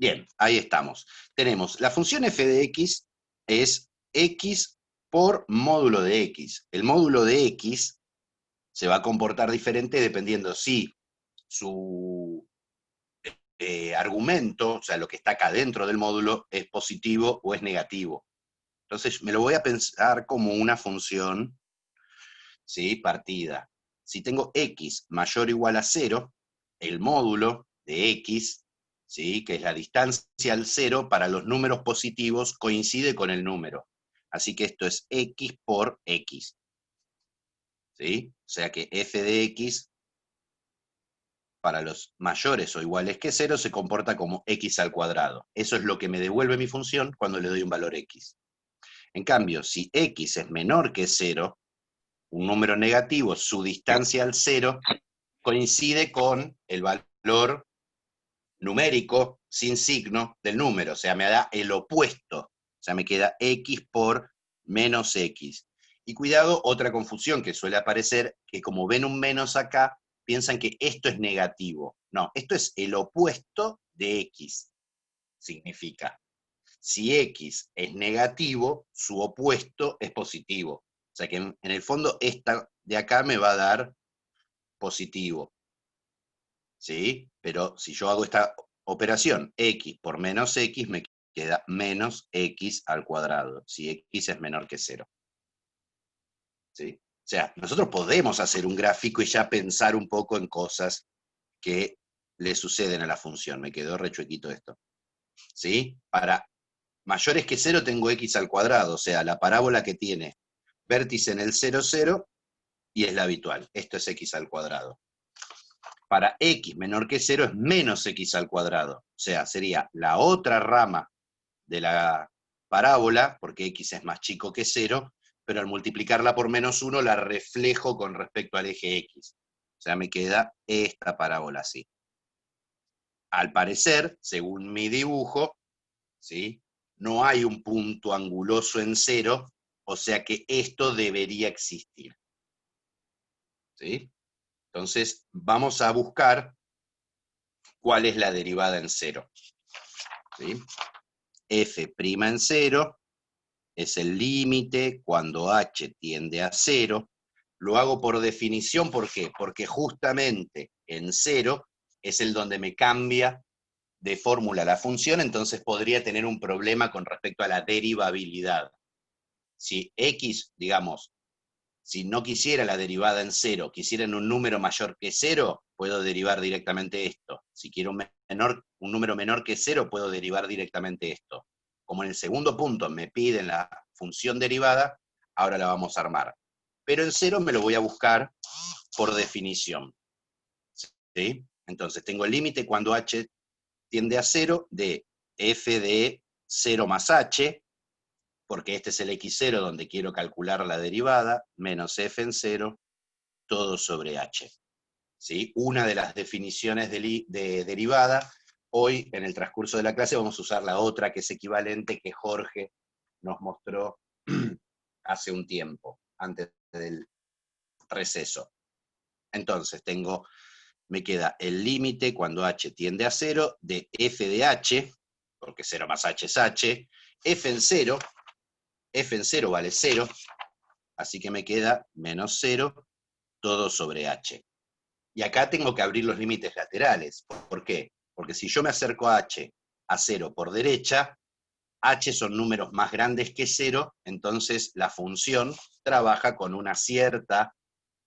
Bien, ahí estamos. Tenemos, la función f de x es x por módulo de x. El módulo de x se va a comportar diferente dependiendo si su argumento, o sea, lo que está acá dentro del módulo, es positivo o es negativo. Entonces, me lo voy a pensar como una función, ¿sí?, partida. Si tengo x mayor o igual a 0, el módulo de x, ¿sí?, que es la distancia al 0, para los números positivos coincide con el número. Así que esto es x por x. ¿Sí? O sea que f de x para los mayores o iguales que 0 se comporta como x al cuadrado. Eso es lo que me devuelve mi función cuando le doy un valor x. En cambio, si x es menor que 0, un número negativo, su distancia al 0 coincide con el valor numérico sin signo del número, o sea, me da el opuesto, o sea, me queda x por menos x. Y cuidado, otra confusión que suele aparecer, que como ven un menos acá, piensan que esto es negativo. No, esto es el opuesto de x, significa. Si x es negativo, su opuesto es positivo. O sea que en el fondo esta de acá me va a dar positivo. ¿Sí? Pero si yo hago esta operación, x por menos x, me queda menos x al cuadrado, si x es menor que 0. ¿Sí? O sea, nosotros podemos hacer un gráfico y ya pensar un poco en cosas que le suceden a la función. Me quedó rechuequito esto. ¿Sí? Para mayores que 0 tengo x al cuadrado, o sea, la parábola que tiene vértice en el 0, 0, y es la habitual. Esto es x al cuadrado. Para x menor que 0 es menos x al cuadrado. O sea, sería la otra rama de la parábola, porque x es más chico que 0, pero al multiplicarla por menos 1 la reflejo con respecto al eje x. O sea, me queda esta parábola así. Al parecer, según mi dibujo, ¿sí?, no hay un punto anguloso en 0, o sea que esto debería existir. ¿Sí? Entonces, vamos a buscar cuál es la derivada en 0. ¿Sí? F' en 0 es el límite cuando h tiende a 0. Lo hago por definición, ¿por qué? Porque justamente en 0 es el donde me cambia de fórmula la función, entonces podría tener un problema con respecto a la derivabilidad. Si x, digamos, si no quisiera la derivada en 0, quisiera en un número mayor que 0, puedo derivar directamente esto. Si quiero un número menor que 0, puedo derivar directamente esto. Como en el segundo punto me piden la función derivada, ahora la vamos a armar. Pero en 0 me lo voy a buscar por definición. ¿Sí? Entonces tengo el límite cuando h tiende a 0 de f de 0 más h, porque este es el x0 donde quiero calcular la derivada, menos f en 0, todo sobre h. ¿Sí? Una de las definiciones de derivada. Hoy, en el transcurso de la clase, vamos a usar la otra, que es equivalente, que Jorge nos mostró hace un tiempo, antes del receso. Entonces, me queda el límite cuando h tiende a 0 de f de h, porque 0 más h es h, f en 0 vale 0, así que me queda menos 0, todo sobre h. Y acá tengo que abrir los límites laterales. ¿Por qué? Porque si yo me acerco a h a 0 por derecha, h son números más grandes que 0, entonces la función trabaja con una cierta,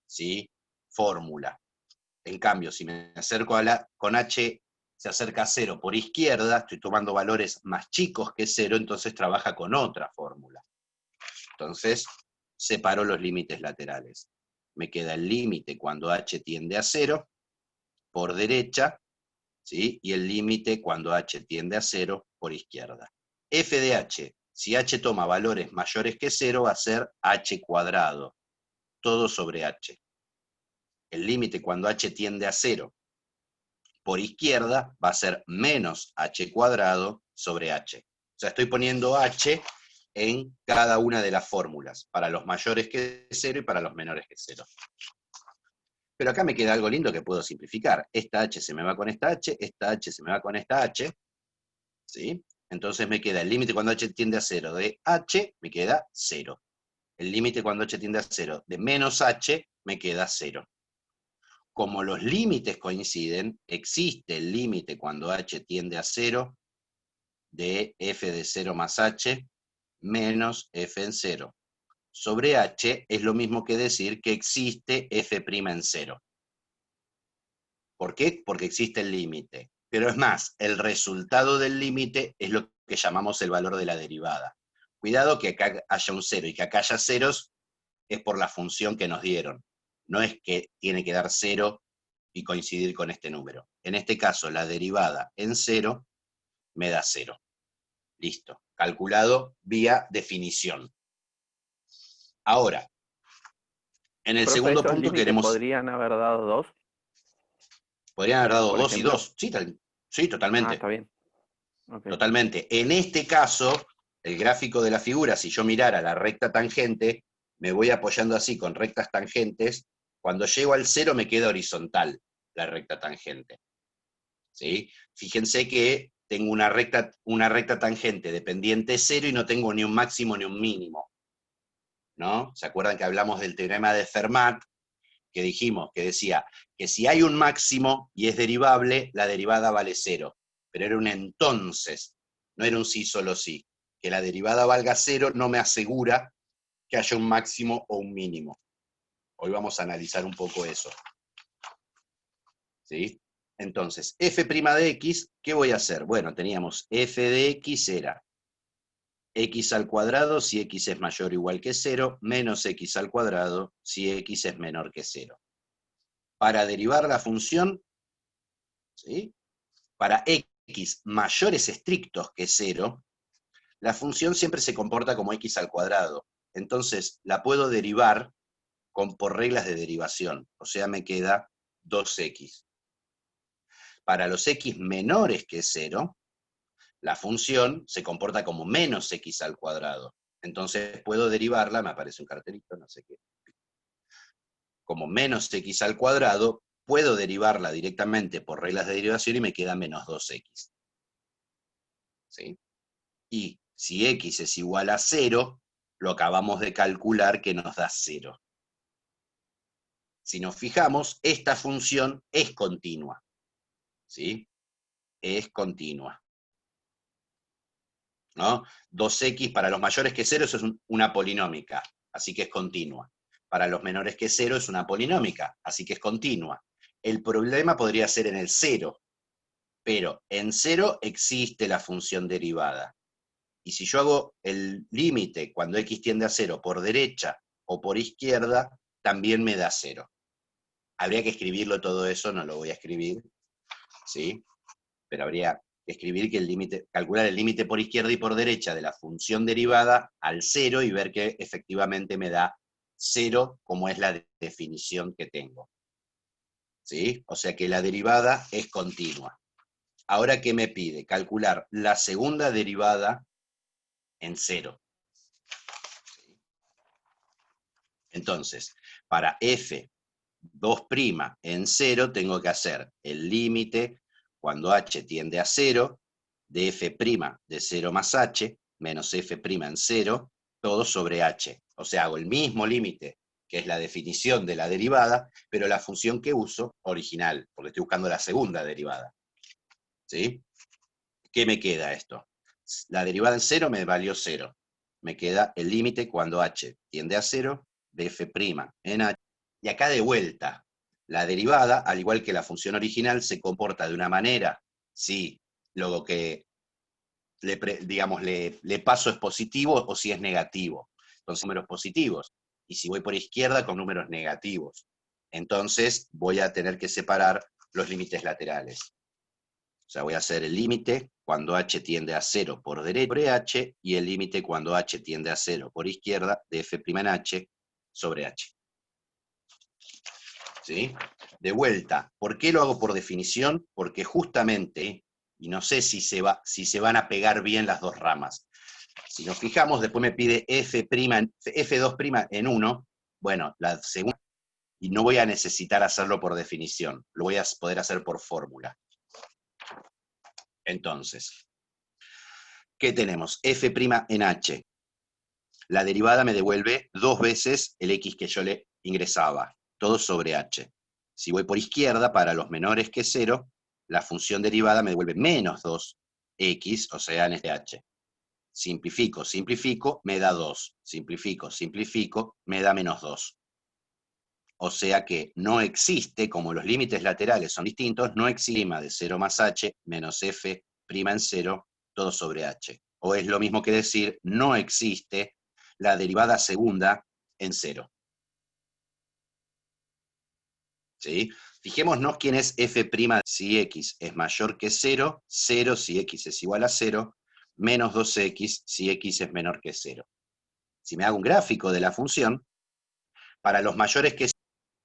¿sí?, fórmula. En cambio, si me acerco con h se acerca a 0 por izquierda, estoy tomando valores más chicos que 0, entonces trabaja con otra fórmula. Entonces, separo los límites laterales. Me queda el límite cuando h tiende a 0, por derecha, ¿sí?, y el límite cuando h tiende a 0 por izquierda. F de h, si h toma valores mayores que 0, va a ser h cuadrado, todo sobre h. El límite cuando h tiende a 0 por izquierda va a ser menos h cuadrado sobre h. O sea, estoy poniendo h en cada una de las fórmulas, para los mayores que 0 y para los menores que 0. Pero acá me queda algo lindo que puedo simplificar. Esta h se me va con esta h se me va con esta h, ¿sí? Entonces me queda el límite cuando h tiende a 0 de h, me queda 0. El límite cuando h tiende a 0 de menos h, me queda 0. Como los límites coinciden, existe el límite cuando h tiende a 0 de f de 0 más h menos f en 0. Sobre h es lo mismo que decir que existe f' en 0. ¿Por qué? Porque existe el límite. Pero es más, el resultado del límite es lo que llamamos el valor de la derivada. Cuidado que acá haya un 0 y que acá haya ceros es por la función que nos dieron. No es que tiene que dar 0 y coincidir con este número. En este caso, la derivada en 0 me da 0. Listo. Calculado vía definición. Ahora, en el Profe, segundo ¿esos punto límites queremos... podrían haber dado 2, ¿Podrían haber dado por 2 y ejemplo? 2? Sí, sí, Ah, totalmente. está bien. Ok. Totalmente. En este caso, el gráfico de la figura, si yo mirara la recta tangente, me voy apoyando así con rectas tangentes, cuando llego al 0 me queda horizontal la recta tangente. ¿Sí? Fíjense que tengo una recta tangente de pendiente 0 y no tengo ni un máximo ni un mínimo, ¿no? ¿Se acuerdan que hablamos del teorema de Fermat? Que dijimos, que decía que si hay un máximo y es derivable, la derivada vale 0. Pero era un entonces, no era un sí solo sí. Que la derivada valga 0 no me asegura que haya un máximo o un mínimo. Hoy vamos a analizar un poco eso. ¿Sí? Entonces, f' de x, ¿qué voy a hacer? Bueno, teníamos f de x era x al cuadrado si x es mayor o igual que 0, menos x al cuadrado si x es menor que 0. Para derivar la función, ¿sí? Para x mayores estrictos que 0, la función siempre se comporta como x al cuadrado. Entonces, la puedo derivar por reglas de derivación. O sea, me queda 2x. Para los x menores que 0, la función se comporta como menos x al cuadrado. Entonces puedo derivarla, me aparece un cartelito, no sé qué, como menos x al cuadrado, puedo derivarla directamente por reglas de derivación y me queda menos 2x. ¿Sí? Y si x es igual a 0, lo acabamos de calcular que nos da 0. Si nos fijamos, esta función es continua. ¿Sí? Es continua. ¿No? 2x para los mayores que 0 eso es una polinómica, así que es continua. Para los menores que 0 es una polinómica, así que es continua. El problema podría ser en el 0, pero en 0 existe la función derivada. Y si yo hago el límite cuando x tiende a 0 por derecha o por izquierda, también me da 0. Habría que escribirlo todo eso, no lo voy a escribir, ¿sí? Pero habría que escribir que el límite, calcular el límite por izquierda y por derecha de la función derivada al 0 y ver que efectivamente me da 0 como es la definición que tengo. ¿Sí? O sea que la derivada es continua. Ahora, ¿qué me pide? Calcular la segunda derivada en 0. Entonces, para f2' en 0 tengo que hacer el límite cuando h tiende a 0 de f' de 0 más h menos f' en 0, todo sobre h. O sea, hago el mismo límite, que es la definición de la derivada, pero la función que uso, original, porque estoy buscando la segunda derivada. ¿Sí? ¿Qué me queda esto? La derivada en 0 me valió 0. Me queda el límite cuando h tiende a 0 de f' en h. Y acá de vuelta, la derivada, al igual que la función original, se comporta de una manera, si lo que digamos, le paso es positivo o si es negativo. Entonces, números positivos. Y si voy por izquierda, con números negativos. Entonces, voy a tener que separar los límites laterales. O sea, voy a hacer el límite cuando h tiende a 0 por derecha sobre h, y el límite cuando h tiende a 0 por izquierda de f' en h sobre h. ¿Sí? De vuelta, ¿por qué lo hago por definición? Porque justamente, y no sé si se van a pegar bien las dos ramas. Si nos fijamos, después me pide f2' en 1, bueno, la segunda, y no voy a necesitar hacerlo por definición, lo voy a poder hacer por fórmula. Entonces, ¿Qué tenemos? F' en h. La derivada me devuelve 2 veces el x que yo le ingresaba, todo sobre h. Si voy por izquierda, para los menores que 0, la función derivada me devuelve menos 2x, o sea, en este h. Simplifico, simplifico, me da 2. Simplifico, simplifico, me da menos 2. O sea que no existe, como los límites laterales son distintos, no existe de 0 más h menos f' en 0, todo sobre h. O es lo mismo que decir, no existe la derivada segunda en 0. ¿Sí? Fijémonos quién es f' si x es mayor que 0, 0 si x es igual a 0, menos 2x si x es menor que 0. Si me hago un gráfico de la función, para los mayores que 0,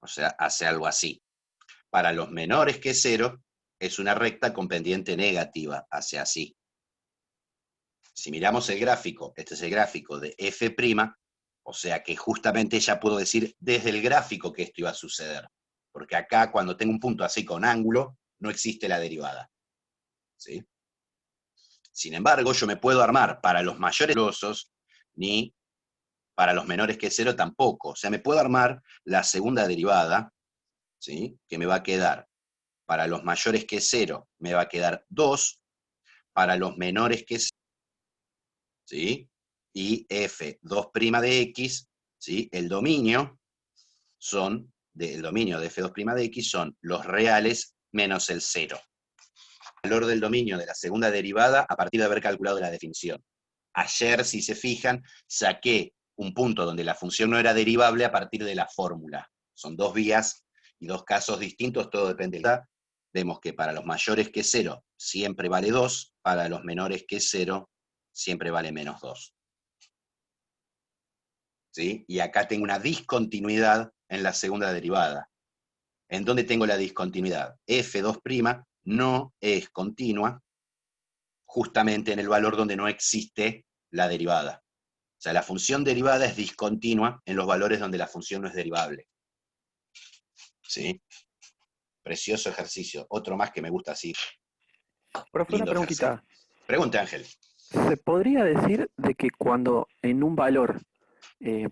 o sea, hace algo así. Para los menores que 0, es una recta con pendiente negativa, hace así. Si miramos el gráfico, este es el gráfico de f', o sea que justamente ya puedo decir desde el gráfico que esto iba a suceder. Porque acá, cuando tengo un punto así con ángulo, no existe la derivada. ¿Sí? Sin embargo, yo me puedo armar para los mayores grosos, ni para los menores que 0 tampoco. O sea, me puedo armar la segunda derivada, ¿sí? Que me va a quedar, para los mayores que 0, me va a quedar 2, para los menores que 0, ¿sí? Y f2' de x, ¿sí? El dominio de f2' de x son los reales menos el 0. El valor del dominio de la segunda derivada a partir de haber calculado la definición. Ayer, si se fijan, saqué un punto donde la función no era derivable a partir de la fórmula. Son 2 vías y 2 casos distintos, todo depende de la. Vemos que para los mayores que 0 siempre vale 2, para los menores que 0 siempre vale menos 2. ¿Sí? Y acá tengo una discontinuidad en la segunda derivada. ¿En dónde tengo la discontinuidad? f2' no es continua justamente en el valor donde no existe la derivada. O sea, la función derivada es discontinua en los valores donde la función no es derivable. ¿Sí? Precioso ejercicio. Otro más que me gusta así. Profe, una Lindo ejercicio. preguntita. Pregunte, Ángel. ¿Se podría decir de que cuando en un valor,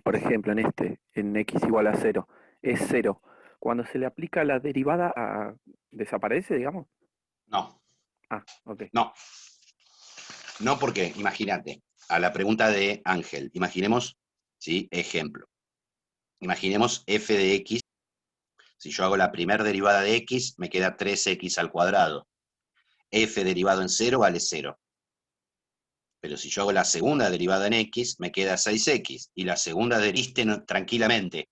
por ejemplo, en x igual a 0, es 0, cuando se le aplica la derivada, desaparece, digamos? No, Ah, ok. no. No porque, imagínate, a la pregunta de Ángel, imaginemos, ¿sí? Ejemplo. Imaginemos f de x. Si yo hago la primera derivada de x, me queda 3x al cuadrado. F derivado en 0 vale 0. Pero si yo hago la segunda derivada en x, me queda 6x. Y la segunda derivada tranquilamente.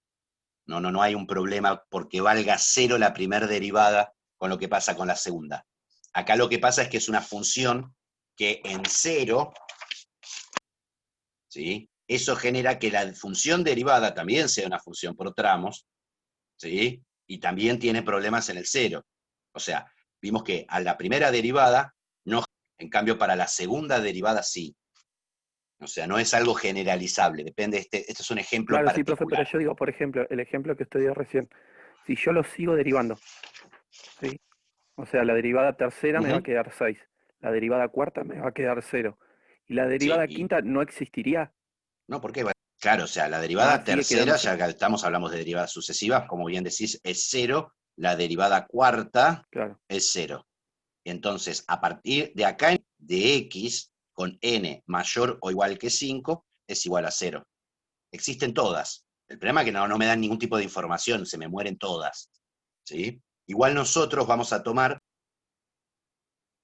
No hay un problema porque valga 0 la primera derivada con lo que pasa con la segunda. Acá lo que pasa es que es una función que en 0, ¿sí? Eso genera que la función derivada también sea una función por tramos, ¿sí? Y también tiene problemas en el 0. O sea, vimos que a la primera derivada no, en cambio para la segunda derivada sí. O sea, no es algo generalizable, depende, este es un ejemplo Claro, sí, profe, pero particular. yo digo, por ejemplo, el ejemplo que usted dio recién, si yo lo sigo derivando, ¿sí? O sea, la derivada tercera me va a Ujú. quedar 6, la derivada cuarta me va a quedar 0, y la Sí, derivada quinta no existiría. no, ¿por qué? Claro, o sea, la Ah, derivada sigue quedando tercera, 0. ya que hablamos de derivadas sucesivas, como bien decís, es 0, la derivada cuarta Claro. es 0. Entonces, a partir de acá, de x con n mayor o igual que 5, es igual a 0. Existen todas. El problema es que no me dan ningún tipo de información, se me mueren todas. ¿Sí? Igual nosotros vamos a tomar,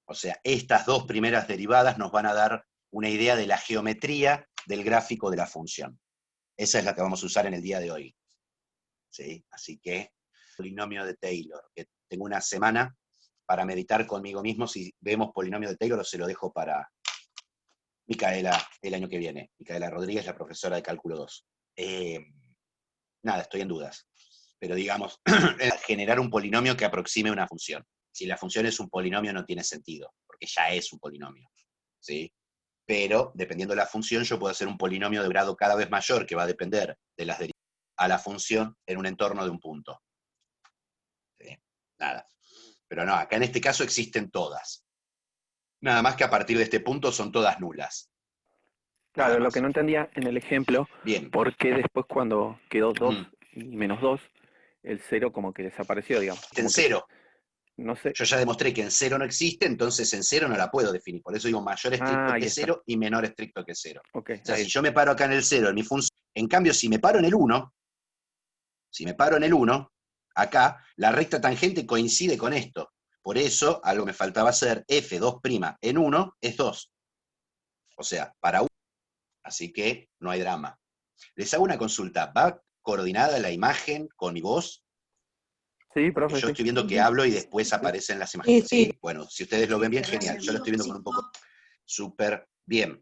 o sea, estas dos primeras derivadas nos van a dar una idea de la geometría del gráfico de la función. Esa es la que vamos a usar en el día de hoy. ¿Sí? Así que, polinomio de Taylor, que tengo una semana para meditar conmigo mismo. Si vemos polinomio de Taylor, se lo dejo para Micaela el año que viene. Micaela Rodríguez, la profesora de cálculo 2. Nada, estoy en dudas. Pero digamos, generar un polinomio que aproxime una función. Si la función es un polinomio no tiene sentido, porque ya es un polinomio. ¿Sí? Pero, dependiendo de la función, yo puedo hacer un polinomio de grado cada vez mayor, que va a depender de las derivadas a la función en un entorno de un punto. ¿Sí? Nada. Pero no, acá en este caso existen todas. Nada más que a partir de este punto son todas nulas. Nada Claro, lo que más. no entendía en el ejemplo, Bien. por qué después cuando quedó 2 Ujú. y menos 2 el cero como que desapareció, digamos. En Como que, cero. no sé. Yo ya demostré que en cero no existe, entonces en cero no la puedo definir. Por eso digo mayor Ah, estricto ahí que está. cero y menor estricto que cero. Ok, O sea, ahí si está. yo me paro acá en el cero, en mi función, en cambio, si me paro en el 1, si me paro en el 1, acá la recta tangente coincide con esto. Por eso, algo me faltaba hacer, f2' en 1 es 2. O sea, para 1. Así que no hay drama. Les hago una consulta. ¿Va coordinada la imagen con mi voz? Sí, Porque profe, yo sí. estoy viendo que hablo y después aparecen las imágenes. ¿Sí? Bueno, si ustedes lo ven bien, genial. Yo lo estoy viendo con un poco súper bien.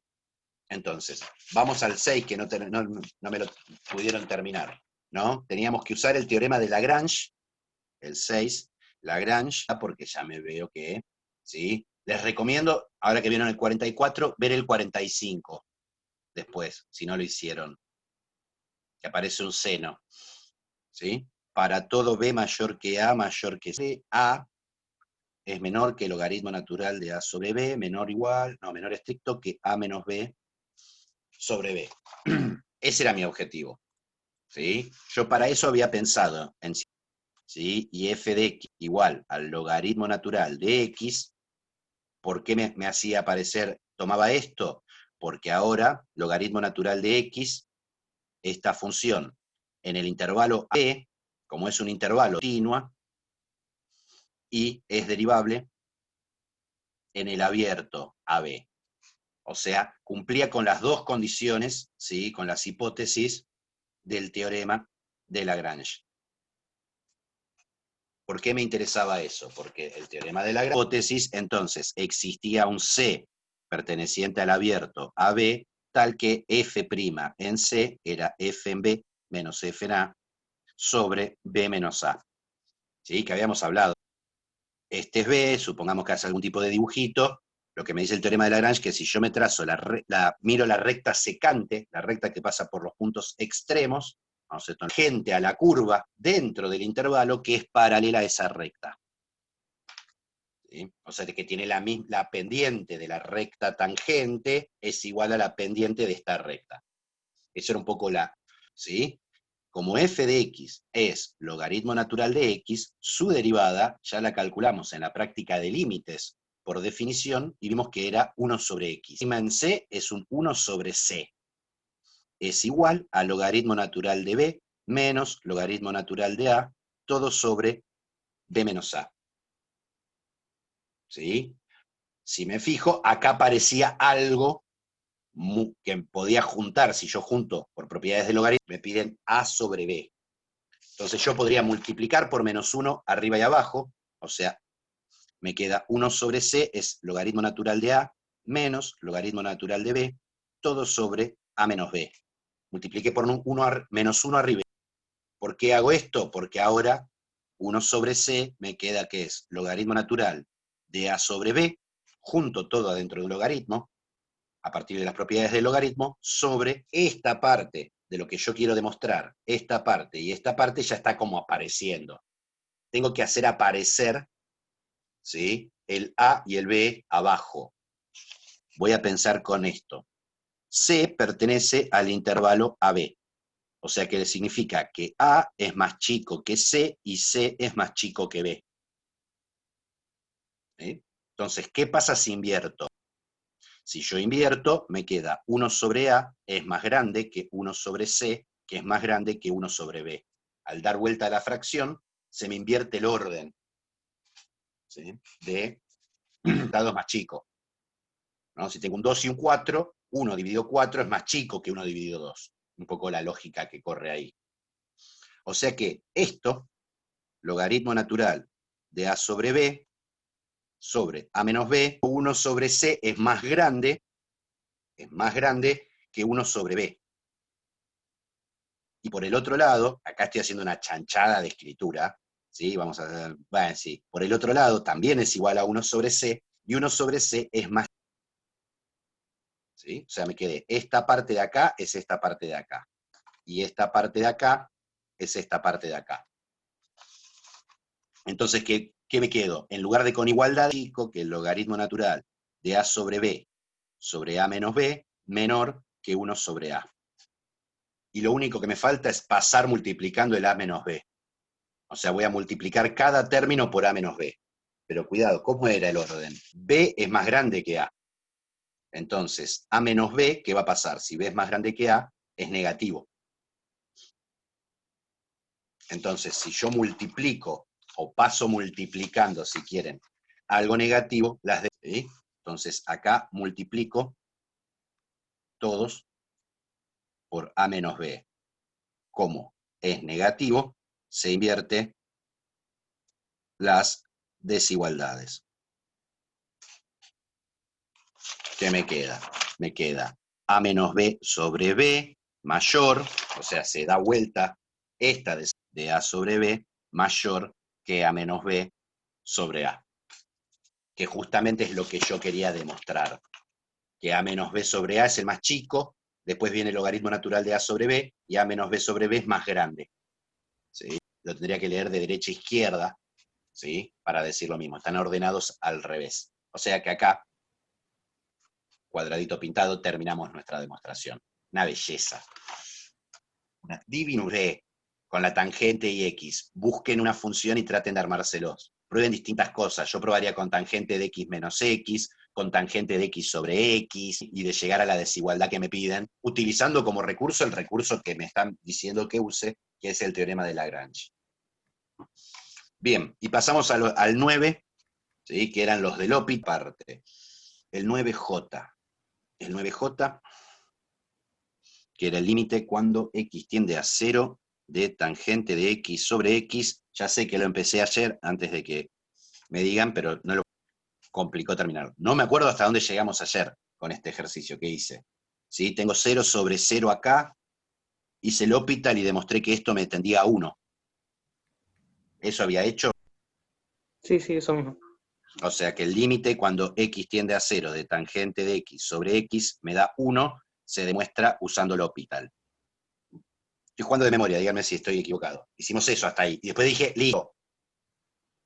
Entonces, vamos al 6, que no me lo pudieron terminar. ¿No? Teníamos que usar el teorema de Lagrange, el 6, Lagrange, porque ya me veo que, ¿sí? Les recomiendo, ahora que vieron el 44, ver el 45 después, si no lo hicieron, que aparece un seno, ¿sí? Para todo b mayor que a mayor que c, a es menor que el logaritmo natural de a sobre b, menor igual, no, menor estricto que a menos b sobre b. Ese era mi objetivo, ¿sí? Yo para eso había pensado en, ¿sí? Y f de x igual al logaritmo natural de x. ¿Por qué me hacía aparecer, tomaba esto? Porque ahora, logaritmo natural de x, esta función en el intervalo b, como es un intervalo continua, y es derivable en el abierto AB. O sea, cumplía con las dos condiciones, ¿sí? Con las hipótesis del teorema de Lagrange. ¿Por qué me interesaba eso? Porque el teorema de Lagrange, hipótesis, entonces, existía un C perteneciente al abierto AB, tal que F' en C era F en B menos F en A sobre B menos A. ¿Sí? Que habíamos hablado. Este es B, supongamos que hace algún tipo de dibujito. Lo que me dice el teorema de Lagrange, que si yo me trazo, miro la recta secante, la recta que pasa por los puntos extremos, vamos a tangente a la curva dentro del intervalo que es paralela a esa recta. ¿Sí? O sea, que tiene la pendiente de la recta tangente es igual a la pendiente de esta recta. Eso era un poco la... ¿Sí? Como f de x es logaritmo natural de x, su derivada ya la calculamos en la práctica de límites por definición y vimos que era 1 sobre x. En c es un 1 sobre c. Es igual a logaritmo natural de b menos logaritmo natural de a, todo sobre b menos a. ¿Sí? Si me fijo, acá aparecía algo que podía juntar. Si yo junto por propiedades de logaritmo, me piden a sobre b. Entonces yo podría multiplicar por menos 1 arriba y abajo, o sea, me queda 1 sobre c, es logaritmo natural de a, menos logaritmo natural de b, todo sobre a menos b. Multipliqué por menos 1 arriba. ¿Por qué hago esto? Porque ahora 1 sobre c me queda que es logaritmo natural de a sobre b, junto todo adentro del logaritmo, a partir de las propiedades del logaritmo, sobre esta parte de lo que yo quiero demostrar, esta parte y esta parte ya está como apareciendo. Tengo que hacer aparecer, ¿sí?, el A y el B abajo. Voy a pensar con esto. C pertenece al intervalo AB. O sea que significa que A es más chico que C y C es más chico que B. ¿Sí? Entonces, ¿qué pasa si invierto? Si yo invierto, me queda 1 sobre A es más grande que 1 sobre C, que es más grande que 1 sobre B. Al dar vuelta a la fracción, se me invierte el orden, ¿sí?, de dados más chicos, ¿no? Si tengo un 2 y un 4, 1 dividido 4 es más chico que 1 dividido 2. Un poco la lógica que corre ahí. O sea que esto, logaritmo natural de A sobre B, sobre A menos B, 1 sobre C es más grande que 1 sobre B. Y por el otro lado, acá estoy haciendo una chanchada de escritura, ¿sí? Vamos a ver, bueno, sí. Por el otro lado, también es igual a 1 sobre C, y 1 sobre C es más, ¿sí? O sea, me quedé, esta parte de acá es esta parte de acá, y esta parte de acá es esta parte de acá. Entonces, ¿qué me quedo? En lugar de con igualdad, chico que el logaritmo natural de A sobre A menos B menor que 1 sobre A. Y lo único que me falta es pasar multiplicando el A menos B. O sea, voy a multiplicar cada término por A menos B. Pero cuidado, ¿cómo era el orden? B es más grande que A. Entonces, A menos B, ¿qué va a pasar? Si B es más grande que A, es negativo. Entonces, si yo multiplico, o paso multiplicando, si quieren, algo negativo, ¿sí? Entonces, acá multiplico todos por A menos B. Como es negativo, se invierte las desigualdades. ¿Qué me queda? Me queda A menos B sobre B mayor, o sea, se da vuelta esta de A sobre B mayor que A menos B sobre A. Que justamente es lo que yo quería demostrar. Que A menos B sobre A es el más chico, después viene el logaritmo natural de A sobre B, y A menos B sobre B es más grande. ¿Sí? Lo tendría que leer de derecha a izquierda, ¿sí? Para decir lo mismo. Están ordenados al revés. O sea que acá, cuadradito pintado, terminamos nuestra demostración. Una belleza. Una divinuré con la tangente y X. Busquen una función y traten de armárselos. Prueben distintas cosas. Yo probaría con tangente de X menos X, con tangente de X sobre X, y de llegar a la desigualdad que me piden, utilizando como recurso el recurso que me están diciendo que use, que es el teorema de Lagrange. Bien, y pasamos al 9, ¿sí? Que eran los de L'Hopital parte. El 9J. El 9J, que era el límite cuando X tiende a 0 de tangente de X sobre X. Ya sé que lo empecé ayer, antes de que me digan, pero no lo complicó terminar. No me acuerdo hasta dónde llegamos ayer con este ejercicio que hice. ¿Sí? Tengo 0 sobre 0 acá, hice el L'Hopital y demostré que esto me tendía a 1. ¿Eso había hecho? Sí, eso mismo. O sea que el límite cuando X tiende a 0 de tangente de X sobre X me da 1, se demuestra usando el L'Hopital. Estoy jugando de memoria, díganme si estoy equivocado. Hicimos eso hasta ahí. Y después dije, listo.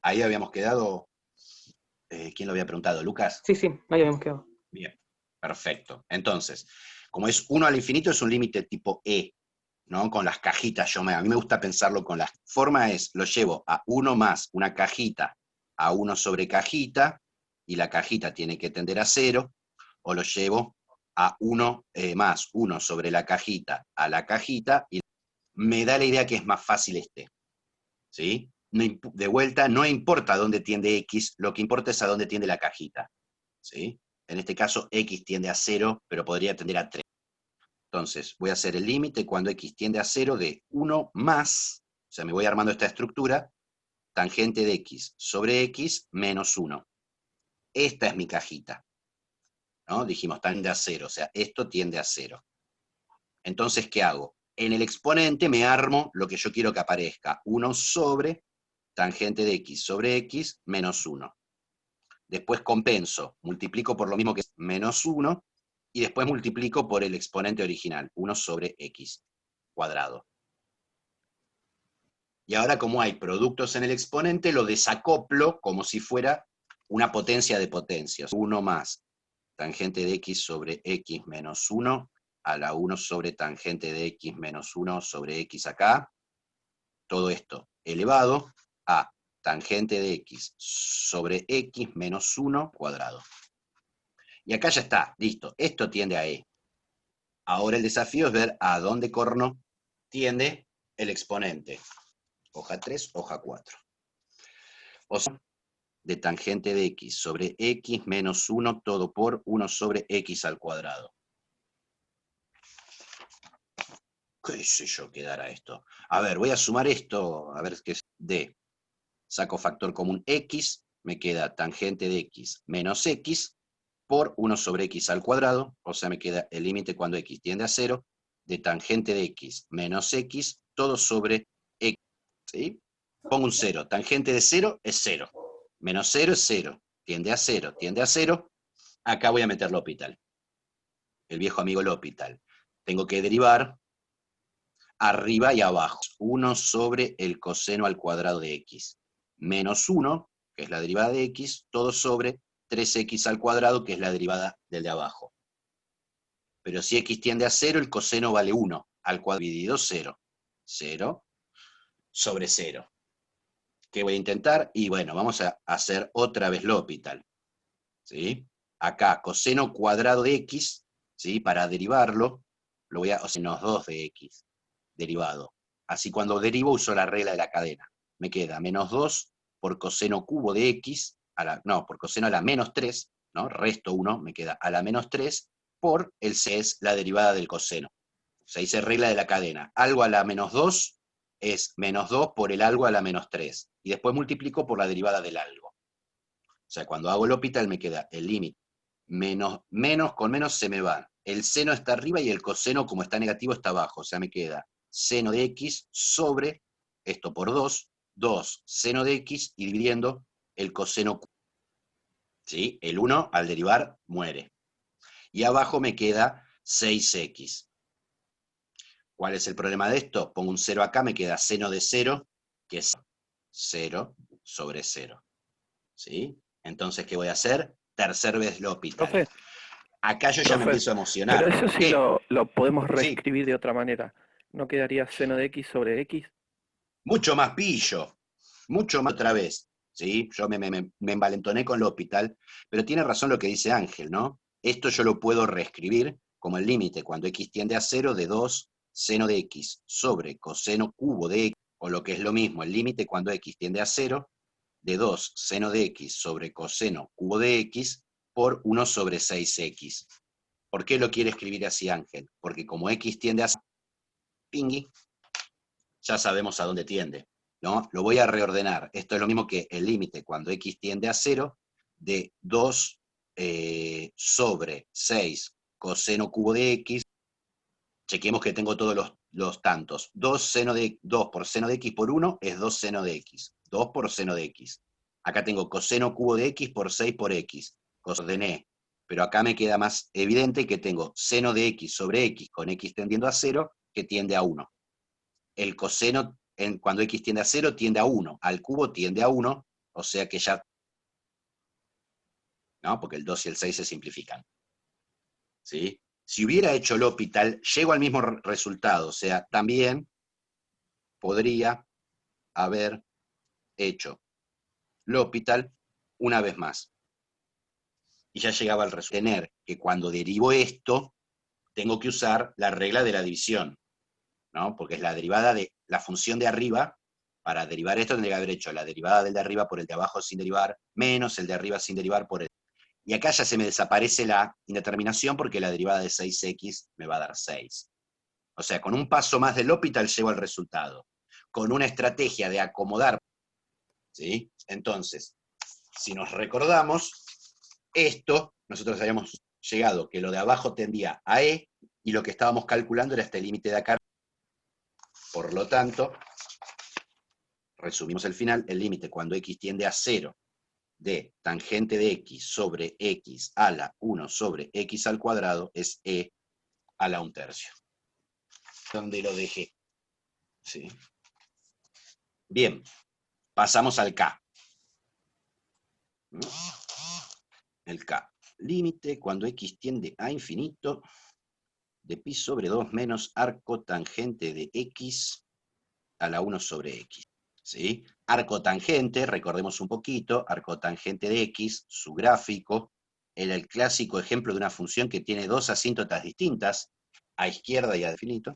Ahí habíamos quedado. ¿Quién lo había preguntado? ¿Lucas? Sí, ahí habíamos quedado. Bien, perfecto. Entonces, como es 1 al infinito, es un límite tipo E, ¿no? Con las cajitas. A mí me gusta pensarlo con las forma es, lo llevo a 1 más una cajita a 1 sobre cajita, y la cajita tiene que tender a 0, o lo llevo a 1 más 1 sobre la cajita a la cajita, y me da la idea que es más fácil este. ¿Sí? De vuelta, no importa dónde tiende X, lo que importa es a dónde tiende la cajita. ¿Sí? En este caso, X tiende a 0, pero podría tender a 3. Entonces, voy a hacer el límite cuando X tiende a 0 de 1 más, o sea, me voy armando esta estructura, tangente de X sobre X menos 1. Esta es mi cajita, ¿no? Dijimos, tiende a 0, o sea, esto tiende a 0. Entonces, ¿qué hago? En el exponente me armo lo que yo quiero que aparezca, 1 sobre tangente de X sobre X menos 1. Después compenso, multiplico por lo mismo que es menos 1, y después multiplico por el exponente original, 1 sobre X cuadrado. Y ahora, como hay productos en el exponente, lo desacoplo como si fuera una potencia de potencias. 1 más tangente de X sobre X menos 1 a la 1 sobre tangente de X menos 1 sobre X acá. Todo esto elevado a tangente de X sobre X menos 1 cuadrado. Y acá ya está, listo. Esto tiende a E. Ahora el desafío es ver a dónde corno tiende el exponente. Hoja 3, hoja 4. O sea, de tangente de X sobre X menos 1 todo por 1 sobre X al cuadrado. ¿Qué sé yo qué dará esto? A ver, voy a sumar esto, a ver qué es D. Saco factor común X, me queda tangente de X menos X por 1 sobre X al cuadrado, o sea, me queda el límite cuando X tiende a 0, de tangente de X menos X, todo sobre X, ¿sí? Pongo un 0, tangente de 0 es 0, menos 0 es 0, tiende a 0, tiende a 0, acá voy a meter L'Hopital, el viejo amigo L'Hopital. Tengo que derivar arriba y abajo, 1 sobre el coseno al cuadrado de X, menos 1, que es la derivada de X, todo sobre 3x al cuadrado, que es la derivada del de abajo. Pero si x tiende a 0, el coseno vale 1 al cuadrado dividido 0. 0 sobre 0. ¿Qué voy a intentar? Y bueno, vamos a hacer otra vez L'Hopital. ¿Sí? Acá, coseno cuadrado de x, ¿sí? Para derivarlo, lo voy a, o sea, menos 2 de x, derivado. Así cuando derivo uso la regla de la cadena. Me queda menos 2 por coseno cubo de x, por coseno a la menos 3, ¿no? Resto 1, me queda a la menos 3, por el c es la derivada del coseno. Se dice regla de la cadena. Algo a la menos 2 es menos 2 por el algo a la menos 3. Y después multiplico por la derivada del algo. O sea, cuando hago L'Hopital me queda el límite. Menos con menos se me van. El seno está arriba y el coseno, como está negativo, está abajo. O sea, me queda seno de x sobre, esto por 2, 2 seno de x y dividiendo el coseno. ¿Sí? El 1 al derivar muere. Y abajo me queda 6x. ¿Cuál es el problema de esto? Pongo un 0 acá, me queda seno de 0, que es 0 sobre 0. ¿Sí? Entonces, ¿qué voy a hacer? Tercer vez L'Hopital. Profe, Acá yo ya me empiezo a emocionar. pero eso sí ¿Qué? lo podemos Sí, reescribir de otra manera. ¿No quedaría seno de x sobre x? mucho más pillo, mucho más otra vez. ¿Sí? Yo me envalentoné con L'Hopital, pero tiene razón lo que dice Ángel, ¿no? Esto yo lo puedo reescribir como el límite cuando x tiende a 0 de 2 seno de x sobre coseno cubo de x, o lo que es lo mismo, el límite cuando x tiende a 0 de 2 seno de x sobre coseno cubo de x por 1 sobre 6x. ¿Por qué lo quiere escribir así Ángel? Porque como x tiende a 0, pingui, ya sabemos a dónde tiende, ¿no? Lo voy a reordenar. Esto es lo mismo que el límite cuando x tiende a 0 de 2 sobre 6 coseno cubo de x. Chequemos que tengo todos los tantos. 2 por seno de x por 1 es 2 seno de x. 2 por seno de x. Acá tengo coseno cubo de x por 6 por x. Ordené. Pero acá me queda más evidente que tengo seno de x sobre x con x tendiendo a 0 que tiende a 1. El coseno, cuando x tiende a 0, tiende a 1. Al cubo tiende a 1, o sea que ya... ¿no? Porque el 2 y el 6 se simplifican. ¿Sí? Si hubiera hecho L'Hopital, llego al mismo resultado. O sea, también podría haber hecho L'Hopital una vez más. Y ya llegaba al resultado. Tener que cuando derivo esto, tengo que usar la regla de la división, ¿no? Porque es la derivada de la función de arriba. Para derivar esto tendría que haber hecho la derivada del de arriba por el de abajo sin derivar, menos el de arriba sin derivar por el... Y acá ya se me desaparece la indeterminación porque la derivada de 6x me va a dar 6. O sea, con un paso más del L'Hopital llego al resultado. Con una estrategia de acomodar, ¿sí? Entonces, si nos recordamos, esto, nosotros habíamos llegado que lo de abajo tendía a E, y lo que estábamos calculando era este límite de acá. Por lo tanto, resumimos el final, el límite cuando x tiende a 0 de tangente de x sobre x a la 1 sobre x al cuadrado es E a la 1/3. Donde lo dejé. ¿Sí? Bien, pasamos al K. ¿No? El K. Límite cuando x tiende a infinito de pi sobre 2 menos arco tangente de x a la 1 sobre x. ¿Sí? Arco tangente, recordemos un poquito, arco tangente de x, su gráfico, era el clásico ejemplo de una función que tiene dos asíntotas distintas, a izquierda y a infinito.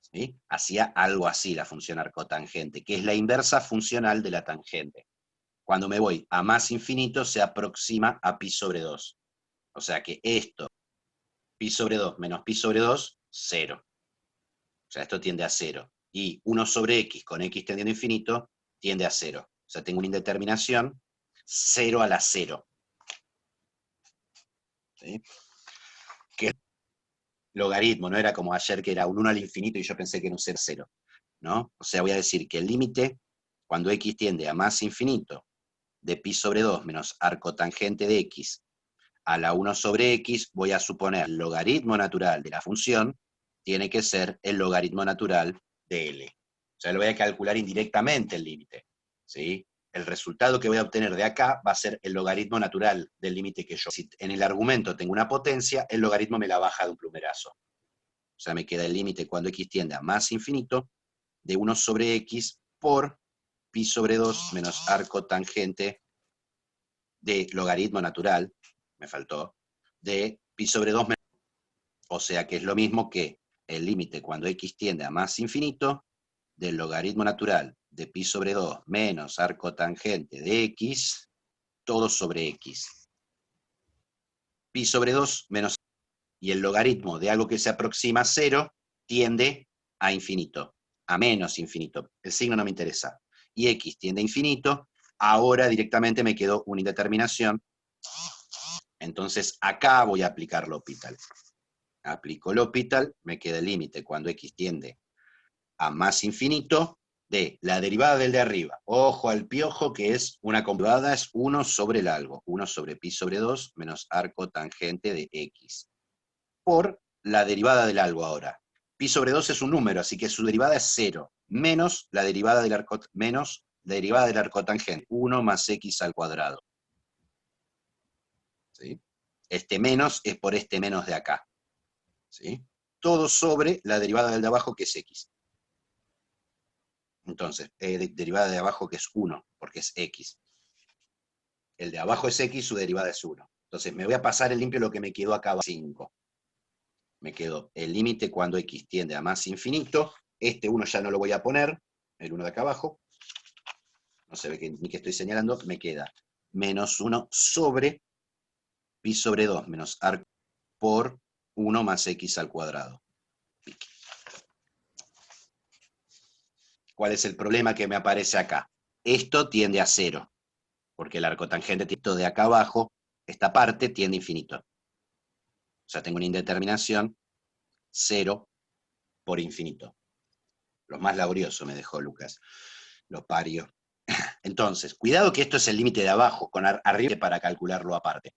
¿Sí? Hacía algo así la función arcotangente, que es la inversa funcional de la tangente. Cuando me voy a más infinito se aproxima a pi sobre 2. O sea que esto, pi sobre 2 menos pi sobre 2, 0. O sea, esto tiende a 0. Y 1 sobre x con x tendiendo a infinito tiende a 0. O sea, tengo una indeterminación 0 a la 0. ¿Sí? Que es logaritmo, no era como ayer que era un 1 al infinito y yo pensé que era un 0 a 0. ¿No? O sea, voy a decir que el límite, cuando x tiende a más infinito, de pi sobre 2 menos arco tangente de x a la 1 sobre x, voy a suponer el logaritmo natural de la función tiene que ser el logaritmo natural de L. O sea, lo voy a calcular indirectamente el límite. ¿Sí? el resultado que voy a obtener de acá va a ser el logaritmo natural del límite que yo. Si en el argumento tengo una potencia, el logaritmo me la baja de un plumerazo. O sea, me queda el límite cuando x tiende a más infinito de 1 sobre x por pi sobre 2 menos arco tangente de logaritmo natural, me faltó, de pi sobre 2 menos. O sea que es lo mismo que el límite cuando x tiende a más infinito del logaritmo natural de pi sobre 2 menos arco tangente de x, todo sobre x. Pi sobre 2 menos, y el logaritmo de algo que se aproxima a 0 tiende a infinito, a menos infinito. El signo no me interesa. Y x tiende a infinito, ahora directamente me quedó una indeterminación. Entonces acá voy a aplicar L'Hopital. Aplico L'Hopital, me queda el límite cuando x tiende a más infinito de la derivada del de arriba. Ojo al piojo, que es una derivada, es 1 sobre el algo. 1 sobre pi sobre 2 menos arco tangente de x. Por la derivada del algo ahora. Pi sobre 2 es un número, así que su derivada es 0. Menos la derivada del arco tangente. 1 más x al cuadrado. ¿Sí? Este menos es por este menos de acá. ¿Sí? Todo sobre la derivada del de abajo, que es x. Entonces, derivada de abajo, que es 1, porque es x. El de abajo es x, su derivada es 1. Entonces, me voy a pasar en limpio lo que me quedó acá, 5. Me quedó el límite cuando x tiende a más infinito. Este 1 ya no lo voy a poner, el 1 de acá abajo. No se ve ni que estoy señalando. Me queda menos 1 sobre pi sobre 2 menos arco por 1 más x al cuadrado. ¿Cuál es el problema que me aparece acá? Esto tiende a 0, porque el arco tangente de acá abajo, esta parte tiende a infinito. O sea, tengo una indeterminación 0 por infinito. Lo más laborioso me dejó Lucas. Lo pario. Entonces, cuidado que esto es el límite de abajo, con arriba para calcularlo aparte.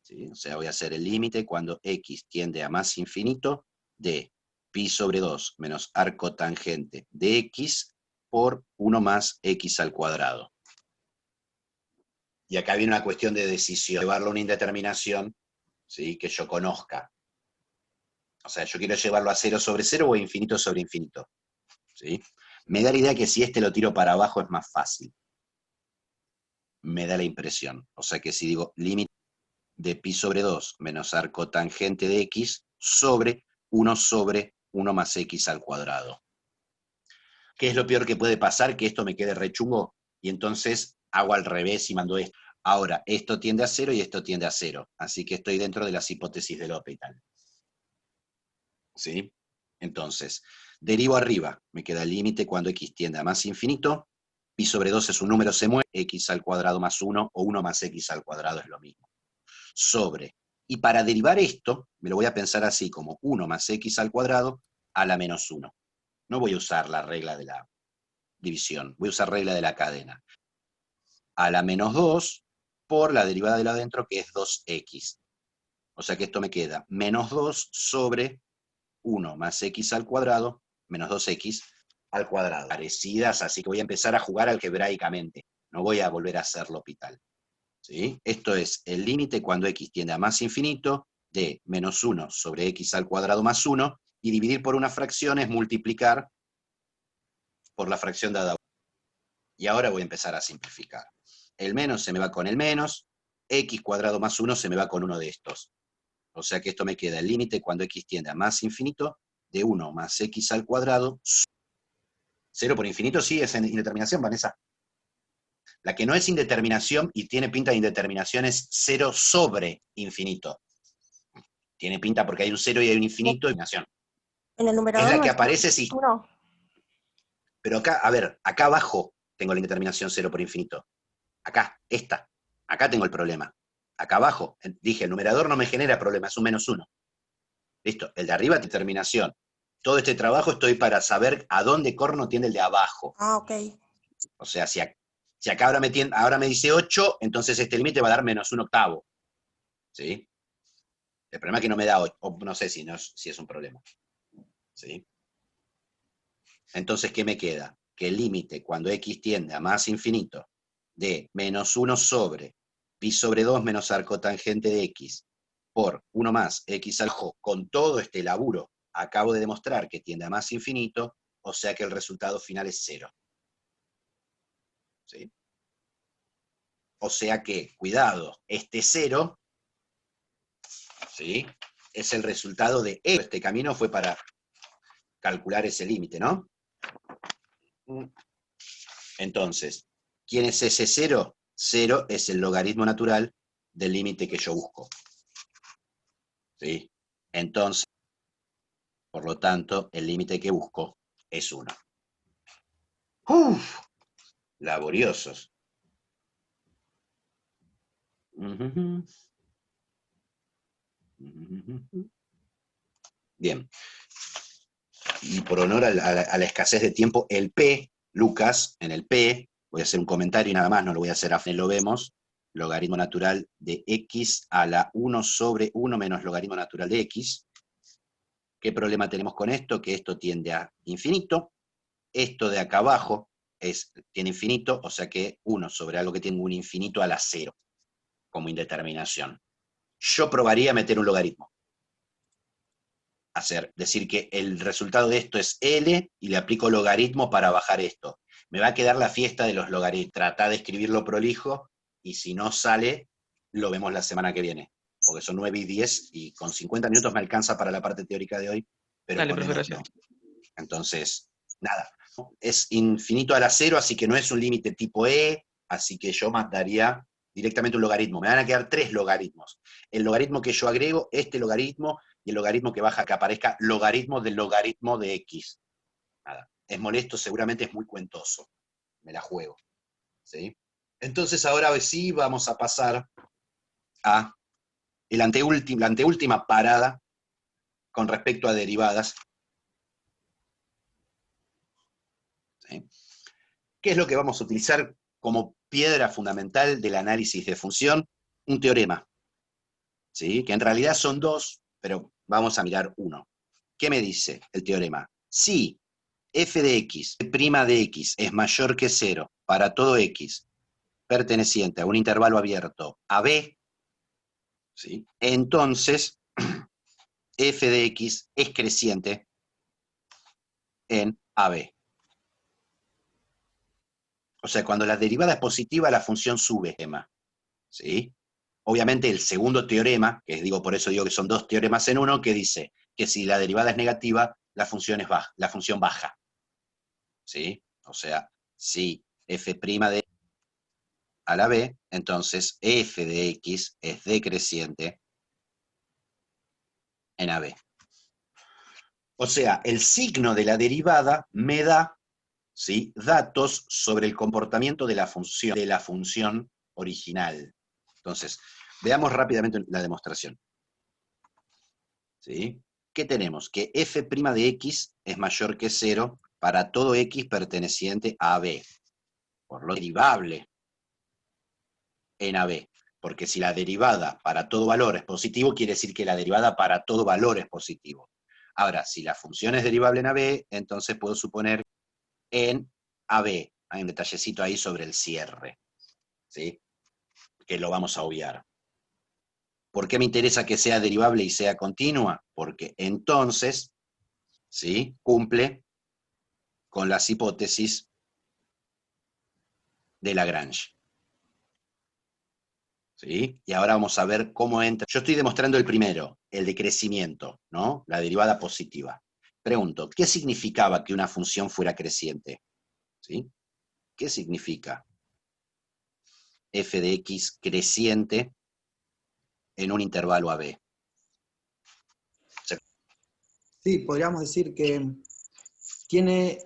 ¿Sí? O sea, voy a hacer el límite cuando x tiende a más infinito de pi sobre 2 menos arco tangente de x por 1 más x al cuadrado. Y acá viene una cuestión de decisión, llevarlo a una indeterminación, ¿sí? Que yo conozca. O sea, yo quiero llevarlo a 0 sobre 0 o a infinito sobre infinito. ¿Sí? Me da la idea que si este lo tiro para abajo es más fácil. Me da la impresión. O sea que si digo límite de pi sobre 2 menos arco tangente de x sobre 1 más x al cuadrado. ¿Qué es lo peor que puede pasar? Que esto me quede rechungo y entonces hago al revés y mando esto. Ahora, esto tiende a 0 y esto tiende a 0. Así que estoy dentro de las hipótesis de L'Hopital. ¿Sí? Entonces, derivo arriba. Me queda el límite cuando x tiende a más infinito. Pi sobre 2 es un número, se mueve. X al cuadrado más 1 o 1 más x al cuadrado es lo mismo. Sobre. Y para derivar esto, me lo voy a pensar así, como 1 más x al cuadrado a la menos 1. No voy a usar la regla de la división, voy a usar regla de la cadena. A la menos 2 por la derivada de la adentro, que es 2x. O sea que esto me queda menos 2 sobre 1 más x al cuadrado, menos 2x al cuadrado. Parecidas, así que voy a empezar a jugar algebraicamente. No voy a volver a hacer L'Hopital. ¿Sí? Esto es el límite cuando x tiende a más infinito de menos 1 sobre x al cuadrado más 1, y dividir por una fracción es multiplicar por la fracción dada. Y ahora voy a empezar a simplificar. El menos se me va con el menos, x cuadrado más 1 se me va con uno de estos. O sea que esto me queda el límite cuando x tiende a más infinito de 1 más x al cuadrado. 0 por infinito sí es indeterminación, Vanessa. La que no es indeterminación y tiene pinta de indeterminación es 0 sobre infinito. Tiene pinta porque hay un 0 y hay un infinito. En el numerador Es la no que está aparece si... uno. Pero acá, a ver, acá abajo tengo la indeterminación 0 por infinito. Acá, esta. Acá tengo el problema. Acá abajo, dije, el numerador no me genera problema, es un menos 1. Listo, el de arriba, determinación. Todo este trabajo estoy para saber a dónde corno tiende el de abajo. Ah, ok. O sea, si acá ahora me dice 8, entonces este límite va a dar menos 1 octavo. ¿Sí? El problema es que no me da 8, o no sé si es un problema. ¿Sí? Entonces, ¿qué me queda? que el límite cuando x tiende a más infinito de menos 1 sobre pi sobre 2 menos arco tangente de x por 1 más x al cuadrado, con todo este laburo, acabo de demostrar que tiende a más infinito, o sea que el resultado final es 0. ¿Sí? O sea que, cuidado, este 0, ¿sí?, es el resultado de esto. Este camino fue para calcular ese límite, ¿no? Entonces, ¿quién es ese 0? 0 es el logaritmo natural del límite que yo busco. ¿Sí? Entonces, por lo tanto, el límite que busco es 1. ¡Uf! Laboriosos. Bien. Y por honor a la escasez de tiempo, el P, Lucas, en el P, voy a hacer un comentario y nada más, no lo voy a hacer a lo vemos, logaritmo natural de x a la 1 sobre 1 menos logaritmo natural de x. ¿Qué problema tenemos con esto? Que esto tiende a infinito, esto de acá abajo tiene infinito, o sea que 1 sobre algo que tiene un infinito a la 0, como indeterminación. Yo probaría meter un logaritmo. Decir que el resultado de esto es L y le aplico logaritmo para bajar esto. Me va a quedar la fiesta de los logaritmos. Trata de escribirlo prolijo y si no sale, lo vemos la semana que viene. Porque son 9 y 10 y con 50 minutos me alcanza para la parte teórica de hoy, pero Dale, con profe, menos gracias. no. Entonces, nada. Es infinito a la 0, así que no es un límite tipo E, así que yo mandaría directamente un logaritmo. Me van a quedar 3 logaritmos. El logaritmo que yo agrego, este logaritmo, y el logaritmo que baja, que aparezca logaritmo del logaritmo de x. Nada. Es molesto, seguramente es muy cuentoso. Me la juego. ¿Sí? Entonces ahora sí vamos a pasar a la anteúltima parada con respecto a derivadas. ¿Sí? ¿Qué es lo que vamos a utilizar como piedra fundamental del análisis de función? Un teorema. ¿Sí? Que en realidad son 2, pero vamos a mirar uno. ¿Qué me dice el teorema? Si f de x, prima de x, es mayor que 0 para todo x perteneciente a un intervalo abierto AB, ¿sí?, entonces f de x es creciente en AB. O sea, cuando la derivada es positiva, la función sube, ¿sí? Obviamente el segundo teorema, que digo, por eso digo que son 2 teoremas en uno, que dice que si la derivada es negativa, la función baja. ¿Sí? O sea, si f' de a la b, entonces f de x es decreciente en AB. O sea, el signo de la derivada me da, ¿sí?, datos sobre el comportamiento de la función original. Entonces, veamos rápidamente la demostración. ¿Sí? ¿Qué tenemos? Que f' de x es mayor que 0 para todo x perteneciente a AB. Por lo derivable en AB. Porque si la derivada para todo valor es positivo, quiere decir que la derivada para todo valor es positivo. Ahora, si la función es derivable en AB, entonces puedo suponer en AB. Hay un detallecito ahí sobre el cierre, ¿sí?, que lo vamos a obviar. ¿Por qué me interesa que sea derivable y sea continua? Porque entonces, ¿sí?, cumple con las hipótesis de Lagrange. ¿Sí? Y ahora vamos a ver cómo entra. Yo estoy demostrando el primero, el de crecimiento, ¿no?, la derivada positiva. Pregunto, ¿qué significaba que una función fuera creciente? ¿Sí? ¿Qué significa f de x creciente en un intervalo AB? Sí, podríamos decir que tiene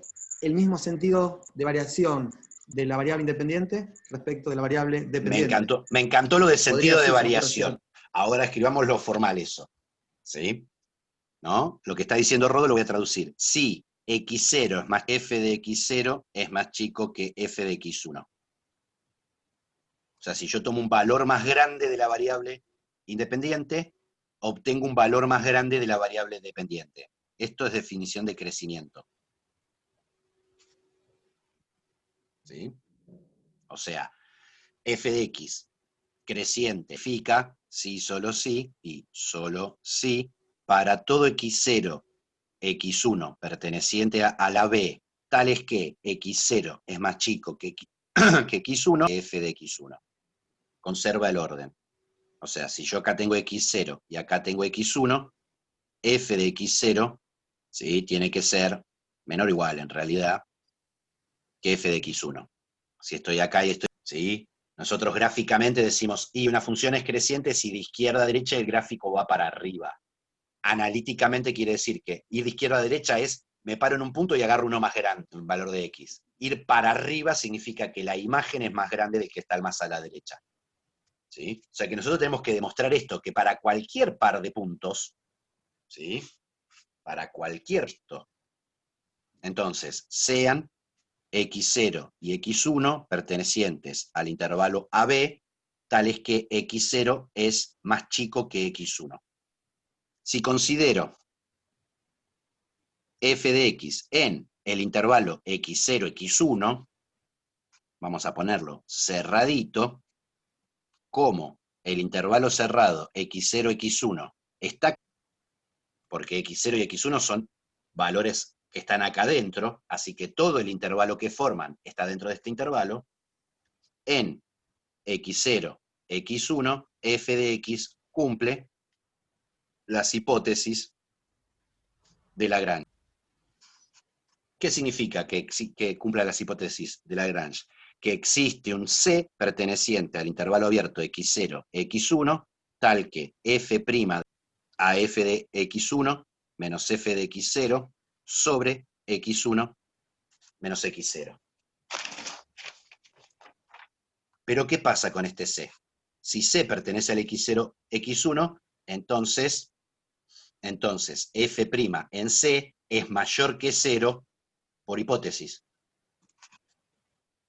el mismo sentido de variación de la variable independiente respecto de la variable dependiente. Me encantó lo de sentido de Podría, sí, variación. Ahora escribamos lo formal eso. ¿Sí? ¿No? Lo que está diciendo Rodo lo voy a traducir. Si x0 es más f de x0 es más chico que f de x1. O sea, si yo tomo un valor más grande de la variable independiente, obtengo un valor más grande de la variable dependiente. Esto es definición de crecimiento. ¿Sí? O sea, f de x creciente significa sí, solo sí, y solo sí, para todo x0, x1 perteneciente a la b, tales que x0 es más chico que x1, f de x1. Conserva el orden. O sea, si yo acá tengo x0 y acá tengo x1, f de x0, ¿sí?, tiene que ser menor o igual, en realidad, que f de x1. Si estoy acá y estoy, ¿sí? Nosotros gráficamente decimos, y una función es creciente si de izquierda a derecha el gráfico va para arriba. Analíticamente quiere decir que ir de izquierda a derecha es, me paro en un punto y agarro uno más grande, un valor de x. Ir para arriba significa que la imagen es más grande de que está más a la derecha. ¿Sí? O sea que nosotros tenemos que demostrar esto, que para cualquier par de puntos, ¿sí?, para cualquier esto, entonces, sean x0 y x1 pertenecientes al intervalo AB, tales que x0 es más chico que x1. Si considero f de x en el intervalo x0, x1, vamos a ponerlo cerradito, como el intervalo cerrado x0, x1 está, porque x0 y x1 son valores que están acá adentro, así que todo el intervalo que forman está dentro de este intervalo, en x0, x1, f de x cumple las hipótesis de Lagrange. ¿Qué significa que cumpla las hipótesis de Lagrange? Que existe un C perteneciente al intervalo abierto x0, x1, tal que f' a f de x1 menos f de x0 sobre x1 menos x0. Pero ¿qué pasa con este C? Si C pertenece al x0, x1, entonces f' en C es mayor que 0 por hipótesis.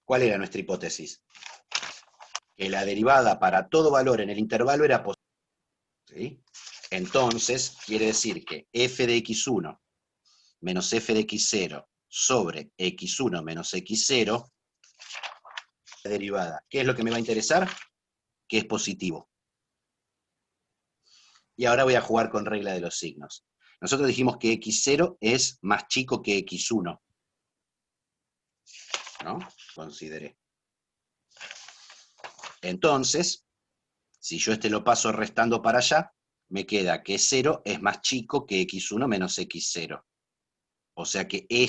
¿Cuál era nuestra hipótesis? Que la derivada para todo valor en el intervalo era positiva. ¿Sí? Entonces, quiere decir que f de x1 menos f de x0 sobre x1 menos x0, la derivada, ¿qué es lo que me va a interesar? Que es positivo. Y ahora voy a jugar con regla de los signos. Nosotros dijimos que x0 es más chico que x1. ¿No? Consideré. Entonces, si yo lo paso restando para allá, me queda que 0 es más chico que x1 menos x0. O sea que es...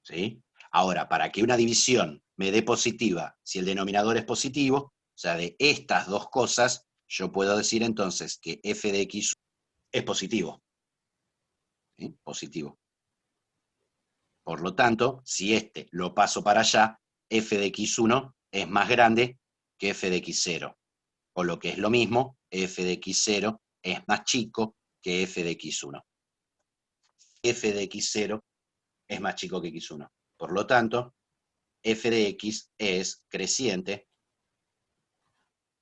¿Sí? Ahora, para que una división me dé positiva, si el denominador es positivo, o sea, de estas dos cosas, yo puedo decir entonces que f de x1 es positivo. ¿Sí? Positivo. Por lo tanto, si lo paso para allá, f de x1 es más grande que f de x0. O lo que es lo mismo, f de x0 es más chico que f de x1. F de x0 es más chico que x1. Por lo tanto, f de x es creciente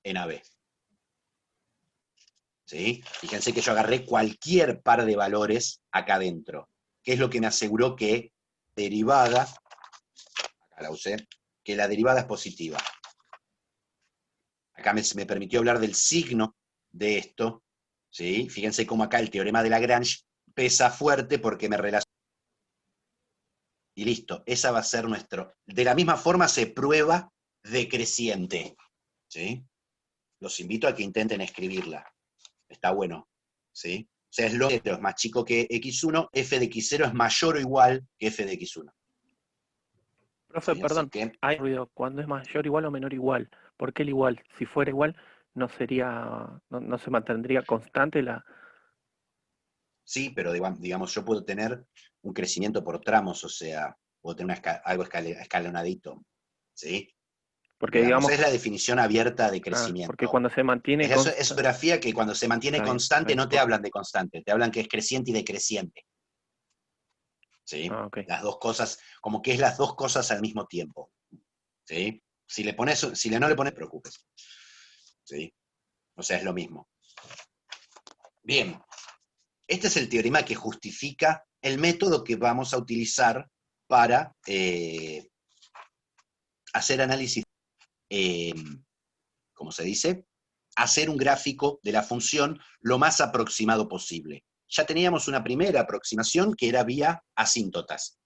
en AB. ¿Sí? Fíjense que yo agarré cualquier par de valores acá adentro. ¿Qué es lo que me aseguró que derivada, acá la usé, que la derivada es positiva? Acá me permitió hablar del signo de esto. ¿Sí? Fíjense cómo acá el teorema de Lagrange pesa fuerte porque me relaciona. Y listo, esa va a ser nuestro. De la misma forma se prueba decreciente. ¿Sí? Los invito a que intenten escribirla. Está bueno. ¿Sí? O sea, es más chico que x1, f de x0 es mayor o igual que f de x1. Profe, ¿Sí? Así perdón, que, hay ruido. ¿Cuándo es mayor igual o menor igual? ¿Por qué el igual? Si fuera igual, no sería, no se mantendría constante la... sí, pero digamos, yo puedo tener un crecimiento por tramos, o sea, puedo tener algo escalonadito. ¿Sí? Porque Digamos, digamos, es la definición abierta de porque crecimiento. cuando se mantiene Es constante... grafía que cuando se mantiene Está constante bien, no te hablan de constante, te hablan que es creciente y decreciente. ¿Sí? ok. Las dos cosas, como que es las dos cosas al mismo tiempo. ¿Sí? Si no le pones, no te preocupes. ¿Sí? O sea, es lo mismo. Bien, este es el teorema que justifica el método que vamos a utilizar para hacer análisis, ¿cómo se dice? Hacer un gráfico de la función lo más aproximado posible. Ya teníamos una primera aproximación que era vía asíntotas.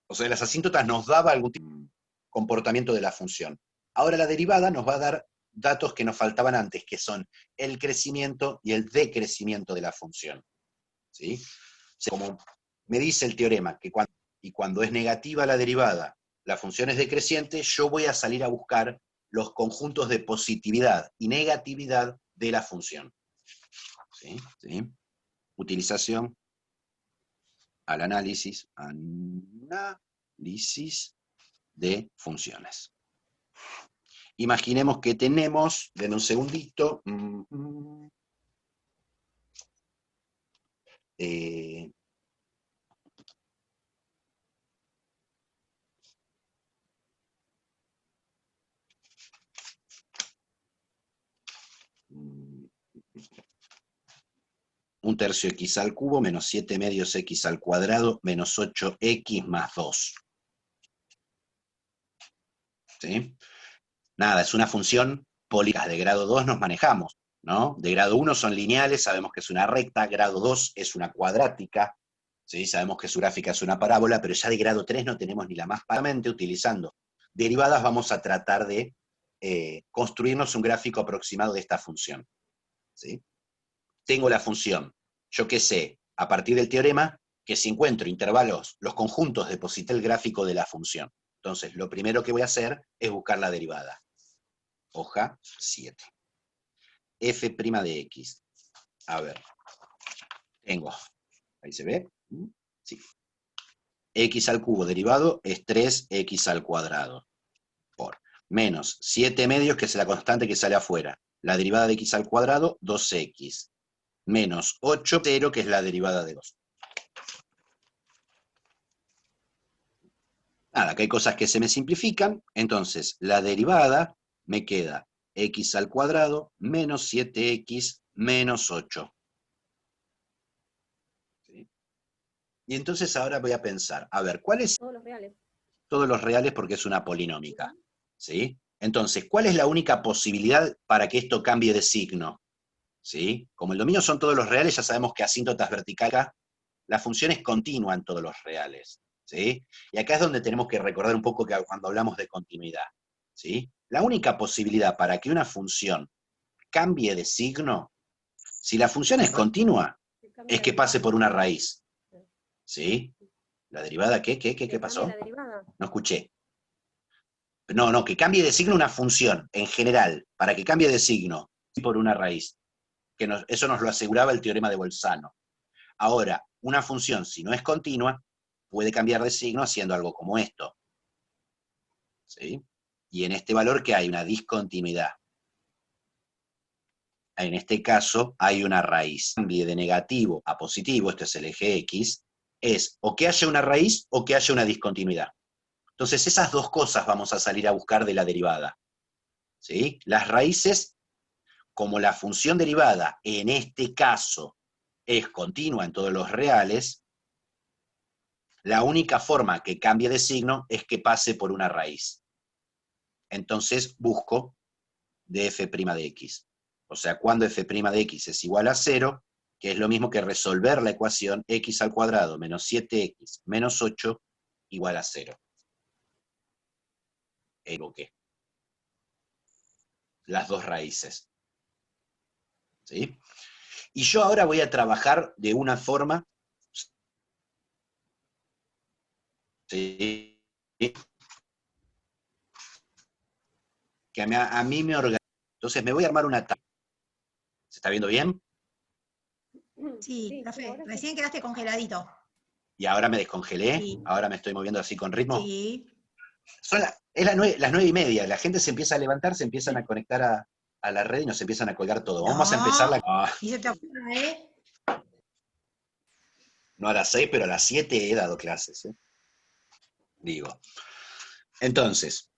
O sea, las asíntotas nos daba algún tipo de comportamiento de la función. Ahora la derivada nos va a dar datos que nos faltaban antes, que son el crecimiento y el decrecimiento de la función. ¿Sí? Como me dice el teorema, que cuando es negativa la derivada, la función es decreciente, yo voy a salir a buscar los conjuntos de positividad y negatividad de la función. ¿Sí? ¿Sí? Utilización al análisis de funciones. Imaginemos que tenemos, denme un segundito, un tercio x al cubo menos 7 medios x al cuadrado menos 8x más 2. ¿Sí? Nada, es una función política. De grado 2 nos manejamos, ¿no? De grado 1 son lineales, sabemos que es una recta, grado 2 es una cuadrática, ¿sí? Sabemos que su gráfica es una parábola, pero ya de grado 3 no tenemos ni la más pagamente. Utilizando derivadas vamos a tratar de construirnos un gráfico aproximado de esta función. ¿Sí? Tengo la función, yo qué sé, a partir del teorema, que si encuentro intervalos, los conjuntos, deposité el gráfico de la función. Entonces, lo primero que voy a hacer es buscar la derivada. Hoja 7. F' de x. A ver. Tengo. Ahí se ve. Sí. X al cubo derivado es 3x al cuadrado. Por menos 7 medios, que es la constante que sale afuera. La derivada de x al cuadrado, 2x. Menos 8, 0, que es la derivada de 2. Nada, que hay cosas que se me simplifican. Entonces, la derivada me queda x al cuadrado menos 7x menos 8. ¿Sí? Y entonces ahora voy a pensar, a ver, ¿cuál es? Todos los reales. Todos los reales porque es una polinómica. ¿Sí? Entonces, ¿cuál es la única posibilidad para que esto cambie de signo? ¿Sí? Como el dominio son todos los reales, ya sabemos que asíntotas verticales, la función es continua en todos los reales. ¿Sí? Y acá es donde tenemos que recordar un poco que cuando hablamos de continuidad. ¿Sí? La única posibilidad para que una función cambie de signo, si la función es continua, es que pase por una raíz. ¿Sí? ¿La derivada qué? ¿Qué pasó? La derivada. No escuché. No, que cambie de signo una función, en general, para que cambie de signo, por una raíz. Eso nos lo aseguraba el teorema de Bolzano. Ahora, una función, si no es continua, puede cambiar de signo haciendo algo como esto. ¿Sí? Y en este valor que hay una discontinuidad. En este caso hay una raíz. Cambie de negativo a positivo, este es el eje X, es o que haya una raíz o que haya una discontinuidad. Entonces esas dos cosas vamos a salir a buscar de la derivada. ¿Sí? Las raíces, como la función derivada en este caso es continua en todos los reales, la única forma que cambie de signo es que pase por una raíz. Entonces busco de f' de x. O sea, cuando f' de x es igual a 0, que es lo mismo que resolver la ecuación x al cuadrado menos 7x menos 8 igual a 0. Evoqué las dos raíces. ¿Sí? Y yo ahora voy a trabajar de una forma, ¿sí?, que a mí me organiza. Entonces me voy a armar una tabla. ¿Se está viendo bien? Sí, profe, recién quedaste congeladito. Y ahora me descongelé, Sí. ahora me estoy moviendo así con ritmo. Sí. Es las 9:30, la gente se empieza a levantar, se empiezan a conectar a la red y nos empiezan a colgar todo. Vamos a empezar Y se te ocurra, ¿eh? No a las 6, pero a las 7 he dado clases. Digo. Entonces,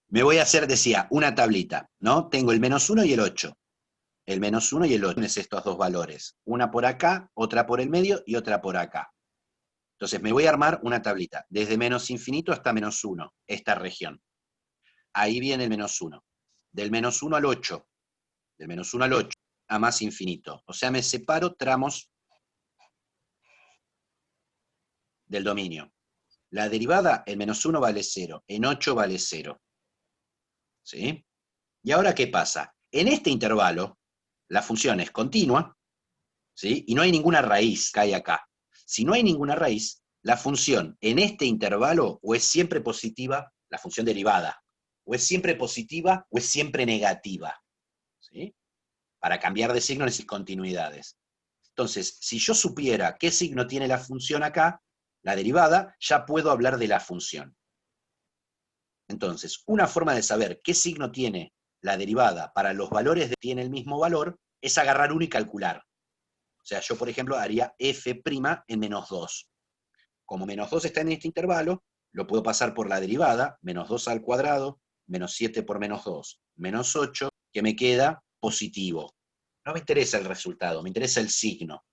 me voy a hacer, decía, una tablita, ¿no? Tengo el -1 y el 8. El -1 y el 8 es estos dos valores. Una por acá, otra por el medio y otra por acá. Entonces me voy a armar una tablita, desde -∞ hasta -1, esta región. ahí viene el menos 1. Del menos 1 al 8, del menos 1 al 8 a más infinito. O sea, me separo tramos del dominio. La derivada, en menos 1 vale 0, en 8 vale 0. ¿Sí? ¿Y ahora qué pasa? En este intervalo, la función es continua, ¿sí? Y no hay ninguna raíz que hay acá. Si no hay ninguna raíz, la función en este intervalo o es siempre positiva, la función derivada, o es siempre positiva o es siempre negativa. ¿Sí? Para cambiar de signo necesito continuidades. Entonces, si yo supiera qué signo tiene la función acá, la derivada, ya puedo hablar de la función. Entonces, una forma de saber qué signo tiene la derivada para los valores que tiene el mismo valor es agarrar uno y calcular. O sea, yo, por ejemplo, haría f' en menos 2. Como menos 2 está en este intervalo, lo puedo pasar por la derivada, menos 2 al cuadrado, menos 7 por menos 2, menos 8, que me queda positivo. No me interesa el resultado, me interesa el signo.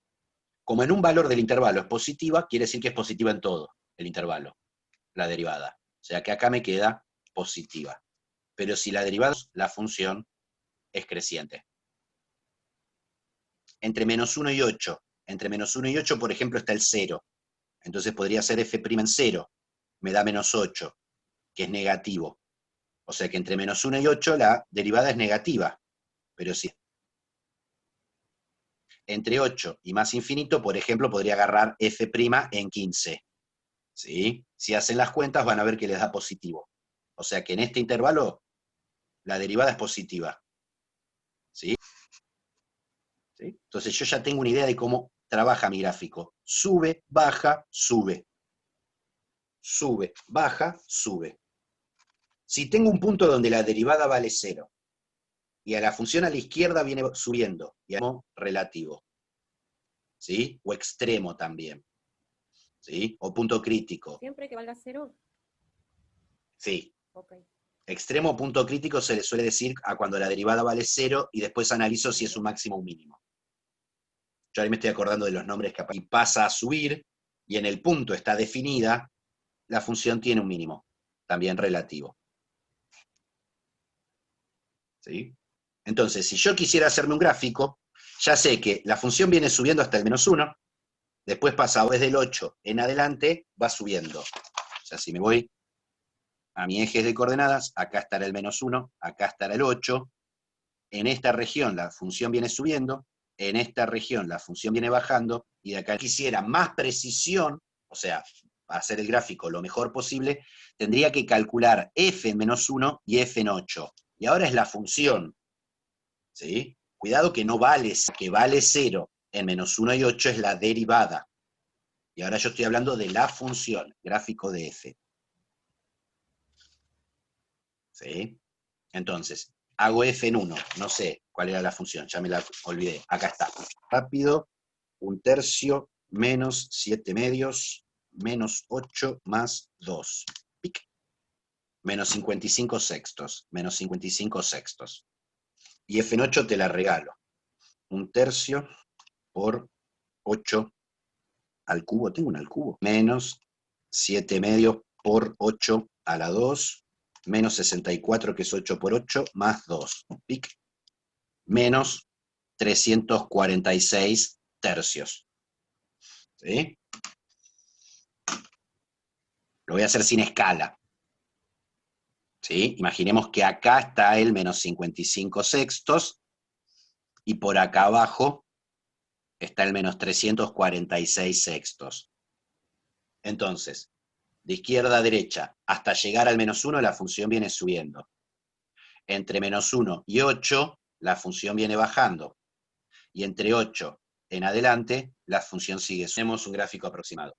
Como en un valor del intervalo es positiva, quiere decir que es positiva en todo el intervalo, la derivada. O sea que acá me queda positiva. Pero si la derivada, la función es creciente. Entre menos 1 y 8, entre menos 1 y 8, por ejemplo, está el 0. Entonces podría ser f' en 0, me da menos 8, que es negativo. O sea que entre menos 1 y 8 la derivada es negativa. Pero sí. Entre 8 y más infinito, por ejemplo, podría agarrar f' en 15. ¿Sí? Si hacen las cuentas van a ver que les da positivo. O sea que en este intervalo la derivada es positiva. ¿Sí? ¿Sí? Entonces yo ya tengo una idea de cómo trabaja mi gráfico. Sube, baja, sube. Sube, baja, sube. Si tengo un punto donde la derivada vale 0, y a la función a la izquierda viene subiendo, y llamo relativo. ¿Sí? O extremo también. ¿Sí? O punto crítico. ¿Siempre que valga 0? Sí. Ok. Extremo o punto crítico se le suele decir a cuando la derivada vale 0 y después analizo si es un máximo o un mínimo. Yo ahí me estoy acordando de los nombres que y pasa a subir, y en el punto está definida, la función tiene un mínimo, también relativo. ¿Sí? Entonces, si yo quisiera hacerme un gráfico, ya sé que la función viene subiendo hasta el menos 1, después pasa desde el 8 en adelante, va subiendo. O sea, si me voy a mi eje de coordenadas, acá estará el menos 1, acá estará el 8, en esta región la función viene subiendo, en esta región la función viene bajando, y de acá quisiera más precisión, o sea, para hacer el gráfico lo mejor posible, tendría que calcular f en menos 1 y f en 8. Y ahora es la función. ¿Sí? Cuidado que no vale, que vale 0 en menos 1 y 8 es la derivada. Y ahora yo estoy hablando de la función, gráfico de f. ¿Sí? Entonces, hago f en 1, no sé cuál era la función, ya me la olvidé, acá está. Rápido, 1/3 menos 7/2 menos 8 más 2. Pic. Menos 55 sextos, menos 55 sextos. Y f en 8 te la regalo. 1/3 por 8 al cubo, tengo un al cubo, menos 7/2 por 8 a la 2, menos 64, que es 8 por 8, más 2, pic, menos 346 tercios. ¿Sí? Lo voy a hacer sin escala. ¿Sí? Imaginemos que acá está el menos 55 sextos, y por acá abajo está el menos 346 sextos. Entonces, de izquierda a derecha, hasta llegar al menos 1, la función viene subiendo. Entre menos 1 y 8, la función viene bajando. Y entre 8 en adelante, la función sigue. Tenemos un gráfico aproximado.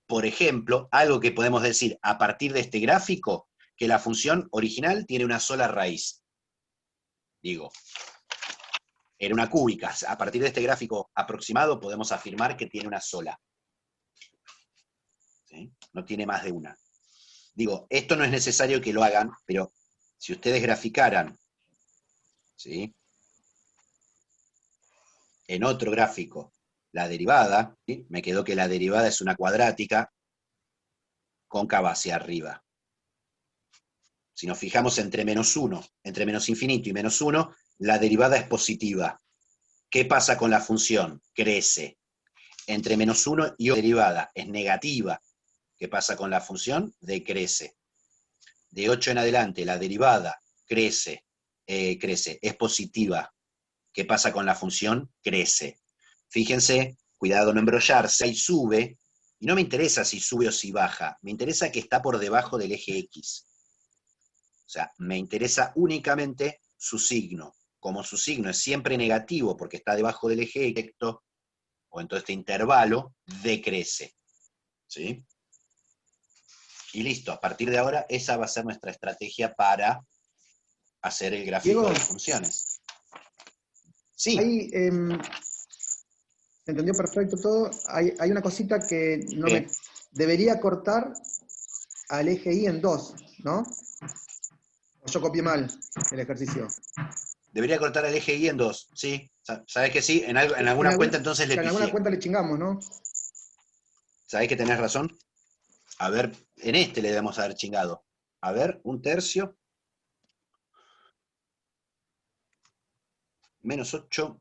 Por ejemplo, algo que podemos decir a partir de este gráfico, que la función original tiene una sola raíz. Digo, era una cúbica. A partir de este gráfico aproximado podemos afirmar que tiene una sola. ¿Sí? No tiene más de una. Digo, esto no es necesario que lo hagan, pero si ustedes graficaran, ¿sí?, en otro gráfico la derivada, ¿sí?, me quedó que la derivada es una cuadrática cóncava hacia arriba. Si nos fijamos entre menos 1, entre menos infinito y menos 1, la derivada es positiva. ¿Qué pasa con la función? Crece. Entre menos 1 y la derivada es negativa. ¿Qué pasa con la función? Decrece. De 8 en adelante, la derivada crece, es positiva. ¿Qué pasa con la función? Crece. Fíjense, cuidado no embrollarse, ahí sube, y no me interesa si sube o si baja, me interesa que está por debajo del eje X. O sea, me interesa únicamente su signo. Como su signo es siempre negativo porque está debajo del eje X, o en todo este intervalo, decrece. ¿Sí? Y listo, a partir de ahora, esa va a ser nuestra estrategia para hacer el gráfico Diego, de funciones. Sí, ahí se entendió perfecto todo. Hay una cosita que no me... ¿qué? Debería cortar al eje Y en 2, ¿no? O yo copié mal el ejercicio. Debería cortar el eje Y en 2, ¿sí? ¿Sabés que sí? En alguna cuenta entonces le En alguna pifié. cuenta le chingamos, ¿no? ¿Sabés que tenés razón? A ver, en este le debemos haber chingado. A ver, un tercio. Menos 8.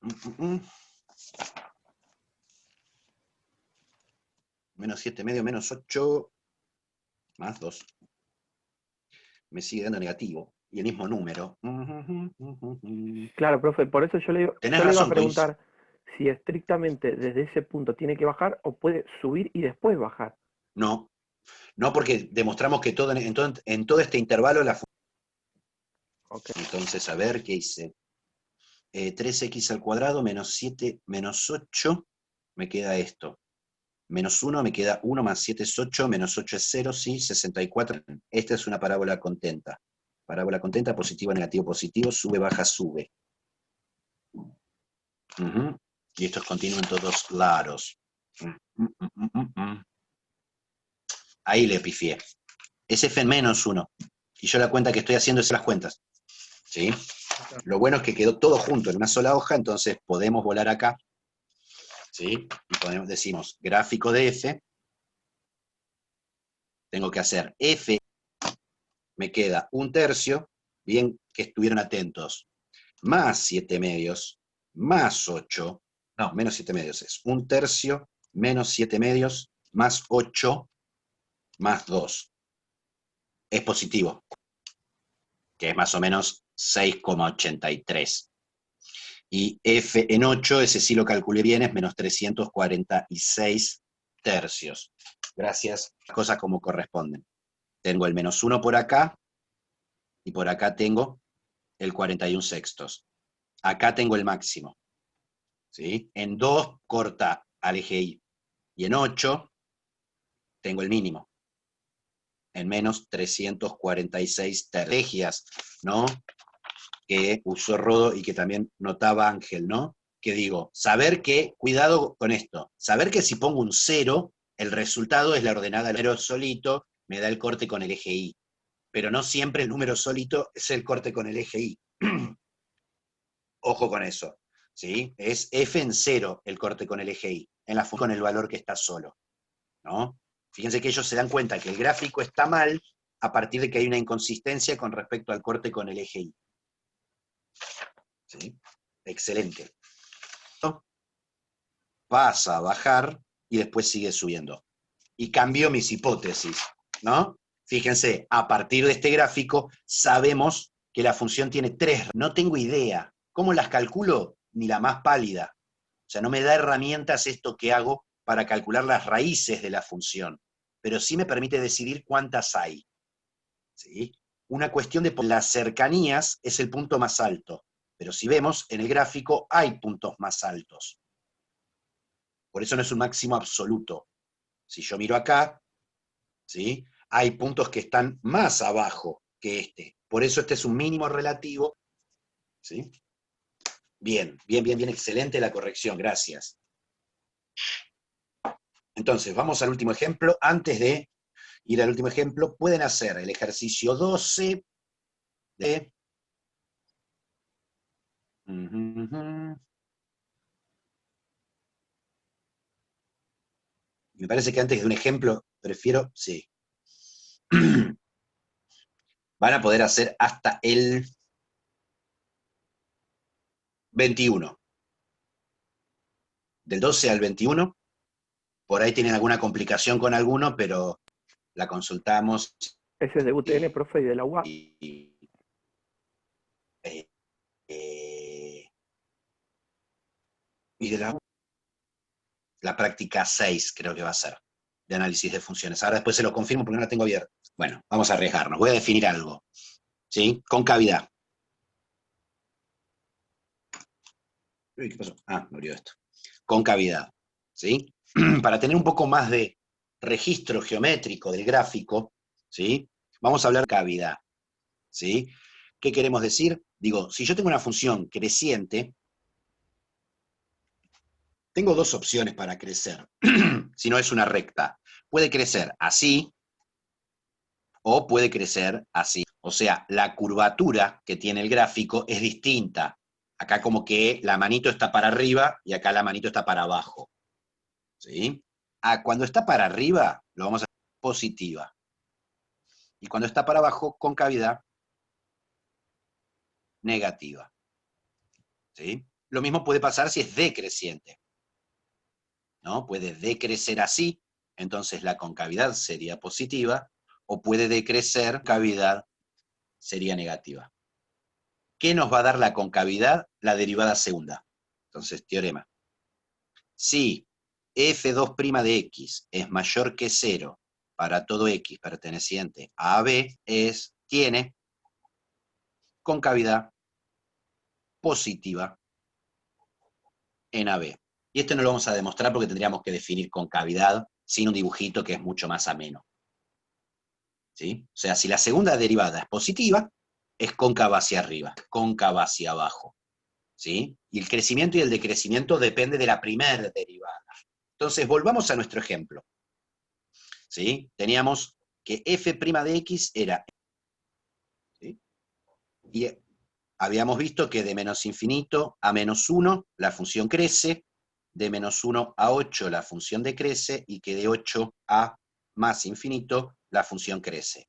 Menos 7 medio, menos 8. Más 2. Me sigue dando negativo. Y el mismo número. Claro, profe, por eso Tenés yo le iba a razón, Coins. preguntar si estrictamente desde ese punto tiene que bajar o puede subir y después bajar. No, no porque demostramos que en todo este intervalo la función. Ok. Entonces, a ver, ¿qué hice? 3x al cuadrado menos 7 menos 8, me queda esto. Menos 1 me queda 1 más 7 es 8, menos 8 es 0, sí, 64. Esta es una parábola contenta. Parábola contenta, positivo, negativo, positivo, sube, baja, sube. Y esto es continuo en todos lados. Ahí le pifié. Es f en menos 1. Y yo la cuenta que estoy haciendo es las cuentas. ¿Sí? Lo bueno es que quedó todo junto en una sola hoja, entonces podemos volar acá. ¿Sí? Y decimos gráfico de f. Tengo que hacer f. Me queda un tercio. Bien que estuvieron atentos. Más 7 medios. Más 8. No, menos 7 medios es un tercio. Menos 7 medios. Más 8. Más 2. Es positivo. Que es más o menos 6,83. Y f en 8, ese sí lo calculé bien, es menos 346 tercios. Gracias, cosas como corresponden. Tengo el menos 1 por acá, y por acá tengo el 41 sextos. Acá tengo el máximo. ¿Sí? En 2 corta al eje Y. Y en 8 tengo el mínimo. En menos 346 tercios, ¿no? Que usó Rodo y que también notaba Ángel, ¿no? Que digo, saber que, cuidado con esto, saber que si pongo un 0, el resultado es la ordenada del número solito, me da el corte con el eje Y. Pero no siempre el número solito es el corte con el eje Y. Ojo con eso, ¿sí? Es f en 0 el corte con el eje Y, en la función con el valor que está solo, ¿no? Fíjense que ellos se dan cuenta que el gráfico está mal a partir de que hay una inconsistencia con respecto al corte con el eje Y. ¿Sí? Excelente. Pasa a bajar y después sigue subiendo. Y cambio mis hipótesis, ¿no? Fíjense, a partir de este gráfico sabemos que la función tiene 3. No tengo idea. ¿Cómo las calculo? Ni la más pálida. O sea, no me da herramientas esto que hago para calcular las raíces de la función, pero sí me permite decidir cuántas hay. ¿Sí? Una cuestión de las cercanías es el punto más alto, pero si vemos, en el gráfico hay puntos más altos. Por eso no es un máximo absoluto. Si yo miro acá, ¿sí? Hay puntos que están más abajo que este. Por eso este es un mínimo relativo. ¿Sí? Bien, bien, bien, bien, excelente la corrección, gracias. Entonces, vamos al último ejemplo. Antes de ir al último ejemplo, pueden hacer el ejercicio 12 de... Me parece que antes de un ejemplo, prefiero... Sí. van a poder hacer hasta el 21. Del 12 al 21, por ahí tienen alguna complicación con alguno, pero la consultamos. Ese es de UTN, profe, y de la UA. Y de la práctica 6 creo que va a ser, de análisis de funciones. Ahora después se lo confirmo porque no la tengo abierta. Bueno, vamos a arriesgarnos. Voy a definir algo. ¿Sí? Concavidad. Uy, ¿qué pasó? Ah, me olvidó esto. Concavidad. ¿Sí? Para tener un poco más de registro geométrico del gráfico, ¿sí? Vamos a hablar de cavidad. ¿Sí? ¿Qué queremos decir? Digo, si yo tengo una función creciente, tengo dos opciones para crecer, si no es una recta. Puede crecer así, o puede crecer así. O sea, la curvatura que tiene el gráfico es distinta. Acá como que la manito está para arriba y acá la manito está para abajo. ¿Sí? Cuando está para arriba, lo vamos a hacer positiva. Y cuando está para abajo, concavidad negativa. ¿Sí? Lo mismo puede pasar si es decreciente, ¿no? Puede decrecer así, entonces la concavidad sería positiva, o puede decrecer, concavidad sería negativa. ¿Qué nos va a dar la concavidad? La derivada segunda. Entonces, teorema. Si f2' de x es mayor que 0 para todo x perteneciente a AB, tiene concavidad positiva en AB. Y esto no lo vamos a demostrar porque tendríamos que definir concavidad sin un dibujito que es mucho más ameno. ¿Sí? O sea, si la segunda derivada es positiva, es cóncava hacia arriba, cóncava hacia abajo. ¿Sí? Y el crecimiento y el decrecimiento depende de la primera derivada. Entonces, volvamos a nuestro ejemplo. ¿Sí? Teníamos que f' de x era... ¿sí? Y habíamos visto que de menos infinito a menos 1 la función crece, de menos 1 a 8 la función decrece, y que de 8 a más infinito la función crece.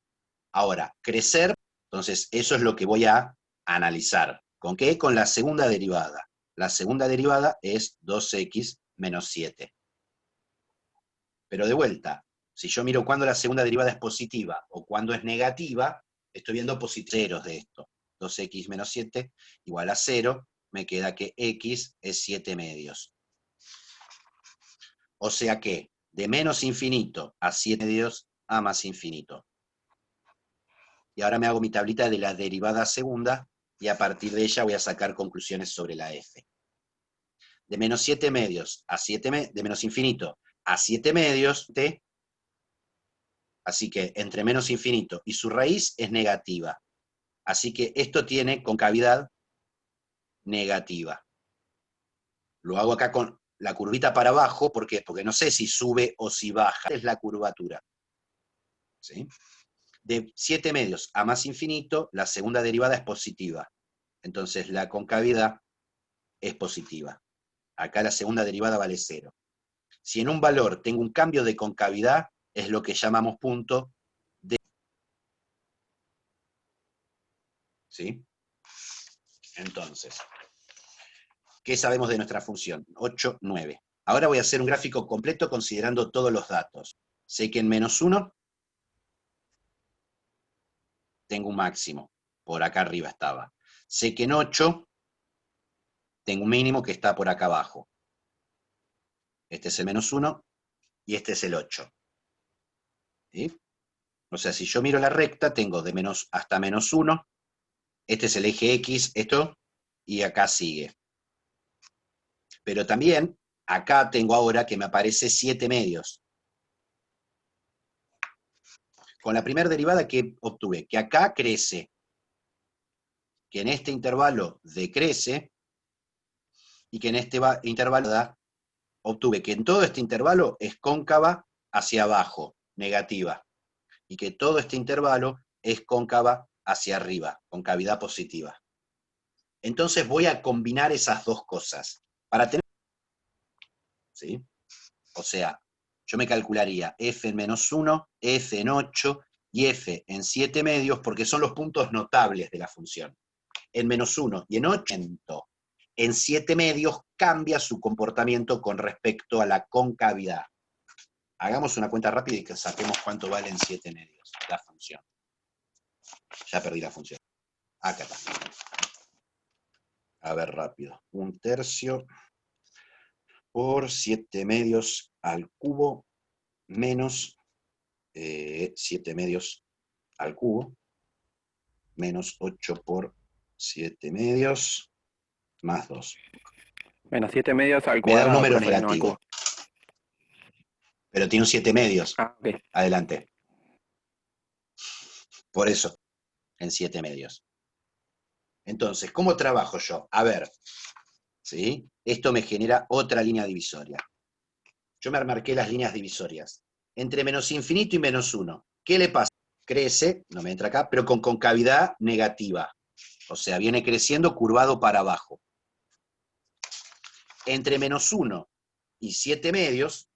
Ahora, crecer, entonces eso es lo que voy a analizar. ¿Con qué? Con la segunda derivada. La segunda derivada es 2x menos 7. Pero de vuelta, si yo miro cuándo la segunda derivada es positiva o cuándo es negativa, estoy viendo ceros de esto. 2x menos 7 igual a 0, me queda que x es 7 medios. O sea que de menos infinito a 7 medios a más infinito. Y ahora me hago mi tablita de la derivada segunda, y a partir de ella voy a sacar conclusiones sobre la f. De menos 7 medios a 7 de menos infinito a 7 medios, t. Así que entre menos infinito y su raíz es negativa. Así que esto tiene concavidad negativa. Lo hago acá con la curvita para abajo, ¿por qué? Porque no sé si sube o si baja. Es la curvatura. ¿Sí? De 7 medios a más infinito, la segunda derivada es positiva. Entonces la concavidad es positiva. Acá la segunda derivada vale 0. Si en un valor tengo un cambio de concavidad, es lo que llamamos punto de... ¿Sí? Entonces, ¿qué sabemos de nuestra función? 8, 9. Ahora voy a hacer un gráfico completo considerando todos los datos. Sé que en menos 1 tengo un máximo. Por acá arriba estaba. Sé que en 8 tengo un mínimo que está por acá abajo. Este es el menos 1 y este es el 8. ¿Sí? O sea, si yo miro la recta, tengo de menos hasta menos 1. Este es el eje X, esto, y acá sigue. Pero también, acá tengo ahora que me aparece 7 medios. Con la primera derivada que obtuve, que acá crece, que en este intervalo decrece, y que en este intervalo obtuve que en todo este intervalo es cóncava hacia abajo, negativa, y que todo este intervalo es cóncava hacia arriba, concavidad positiva. Entonces voy a combinar esas dos cosas para tener... ¿Sí? O sea, yo me calcularía f en menos 1, f en 8, y f en 7 medios, porque son los puntos notables de la función. En -1 y en 8, en 7 medios cambia su comportamiento con respecto a la concavidad. Hagamos una cuenta rápida y que saquemos cuánto vale en 7 medios la función. Ya perdí la función. Acá está. A ver, rápido. 1/3 por 7 medios al cubo menos 7 medios al cubo menos 8 por 7 medios más 2. Menos 7 medios al Me da cuadrado. un número profe, no al negativo. cubo. Pero tiene un 7 medios. Ah, ok. Adelante. Por eso, en 7 medios. Entonces, ¿cómo trabajo yo? A ver, ¿sí? Esto me genera otra línea divisoria. Yo me marqué las líneas divisorias. Entre -infinito y -1. ¿Qué le pasa? Crece, no me entra acá, pero con concavidad negativa. O sea, viene creciendo curvado para abajo. Entre -1 y 7 medios,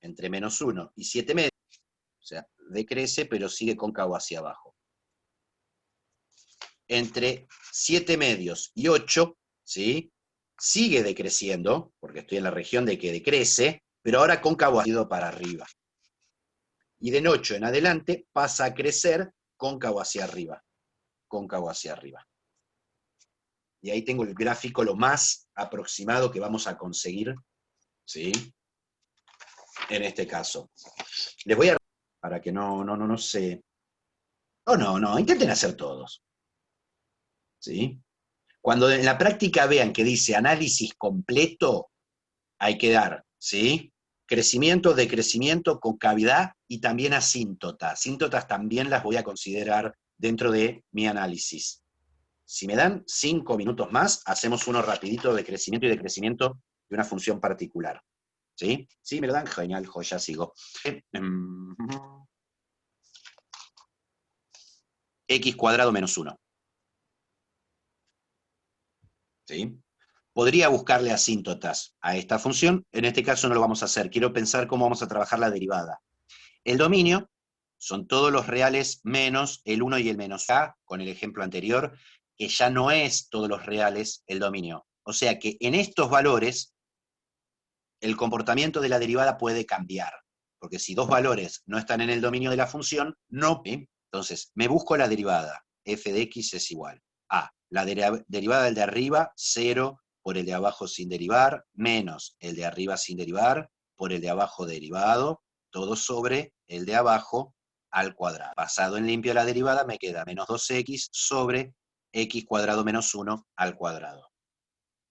entre -1 y 7 medios, o sea, decrece, pero sigue cóncavo hacia abajo. Entre 7 medios y 8, ¿sí? Sigue decreciendo, porque estoy en la región de que decrece, pero ahora cóncavo ha ido para arriba. Y de 8 en adelante pasa a crecer cóncavo hacia arriba. Cóncavo hacia arriba. Y ahí tengo el gráfico lo más aproximado que vamos a conseguir, ¿sí? En este caso. Les voy a... para que no se... no, intenten hacer todos. ¿Sí? Cuando en la práctica vean que dice análisis completo, hay que dar, ¿sí? Crecimiento, decrecimiento, concavidad y también asíntotas. Asíntotas también las voy a considerar dentro de mi análisis. Si me dan 5 minutos más, hacemos uno rapidito de crecimiento y decrecimiento de una función particular. ¿Sí? Sí, me lo dan, genial, joya, sigo. X cuadrado menos 1. ¿Sí? Podría buscarle asíntotas a esta función, en este caso no lo vamos a hacer, quiero pensar cómo vamos a trabajar la derivada. El dominio son todos los reales menos el 1 y el menos a, con el ejemplo anterior, que ya no es todos los reales el dominio. O sea que en estos valores, el comportamiento de la derivada puede cambiar, porque si dos valores no están en el dominio de la función, no. ¿Sí? Entonces, me busco la derivada, f de x es igual a la derivada del de arriba, 0 por el de abajo sin derivar, menos el de arriba sin derivar, por el de abajo derivado, todo sobre el de abajo al cuadrado. Pasado en limpio la derivada, me queda menos 2x sobre x cuadrado menos 1 al cuadrado.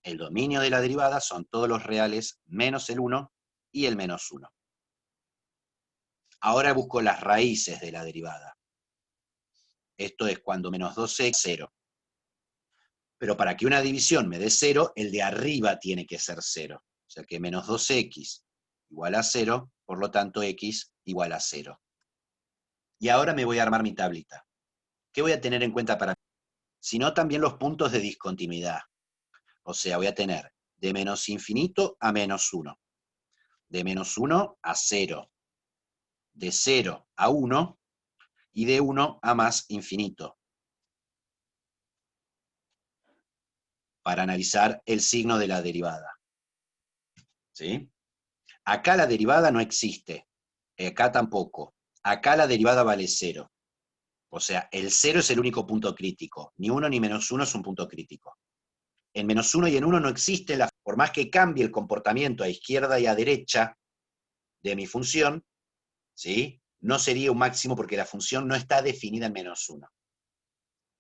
El dominio de la derivada son todos los reales menos el 1 y el menos 1. Ahora busco las raíces de la derivada. Esto es cuando menos 2x, 0. Pero para que una división me dé 0, el de arriba tiene que ser 0. O sea que menos 2x igual a 0, por lo tanto x igual a 0. Y ahora me voy a armar mi tablita. ¿Qué voy a tener en cuenta para mí? Sino también los puntos de discontinuidad. O sea, voy a tener de menos infinito a menos 1. De menos 1 a 0. De 0 a 1 y de 1 a más infinito. Para analizar el signo de la derivada. ¿Sí? Acá la derivada no existe. Acá tampoco. Acá la derivada vale 0. O sea, el 0 es el único punto crítico. Ni 1 ni menos 1 es un punto crítico. En menos 1 y en 1 no existe, por más que cambie el comportamiento a izquierda y a derecha de mi función, ¿sí? No sería un máximo porque la función no está definida en menos 1.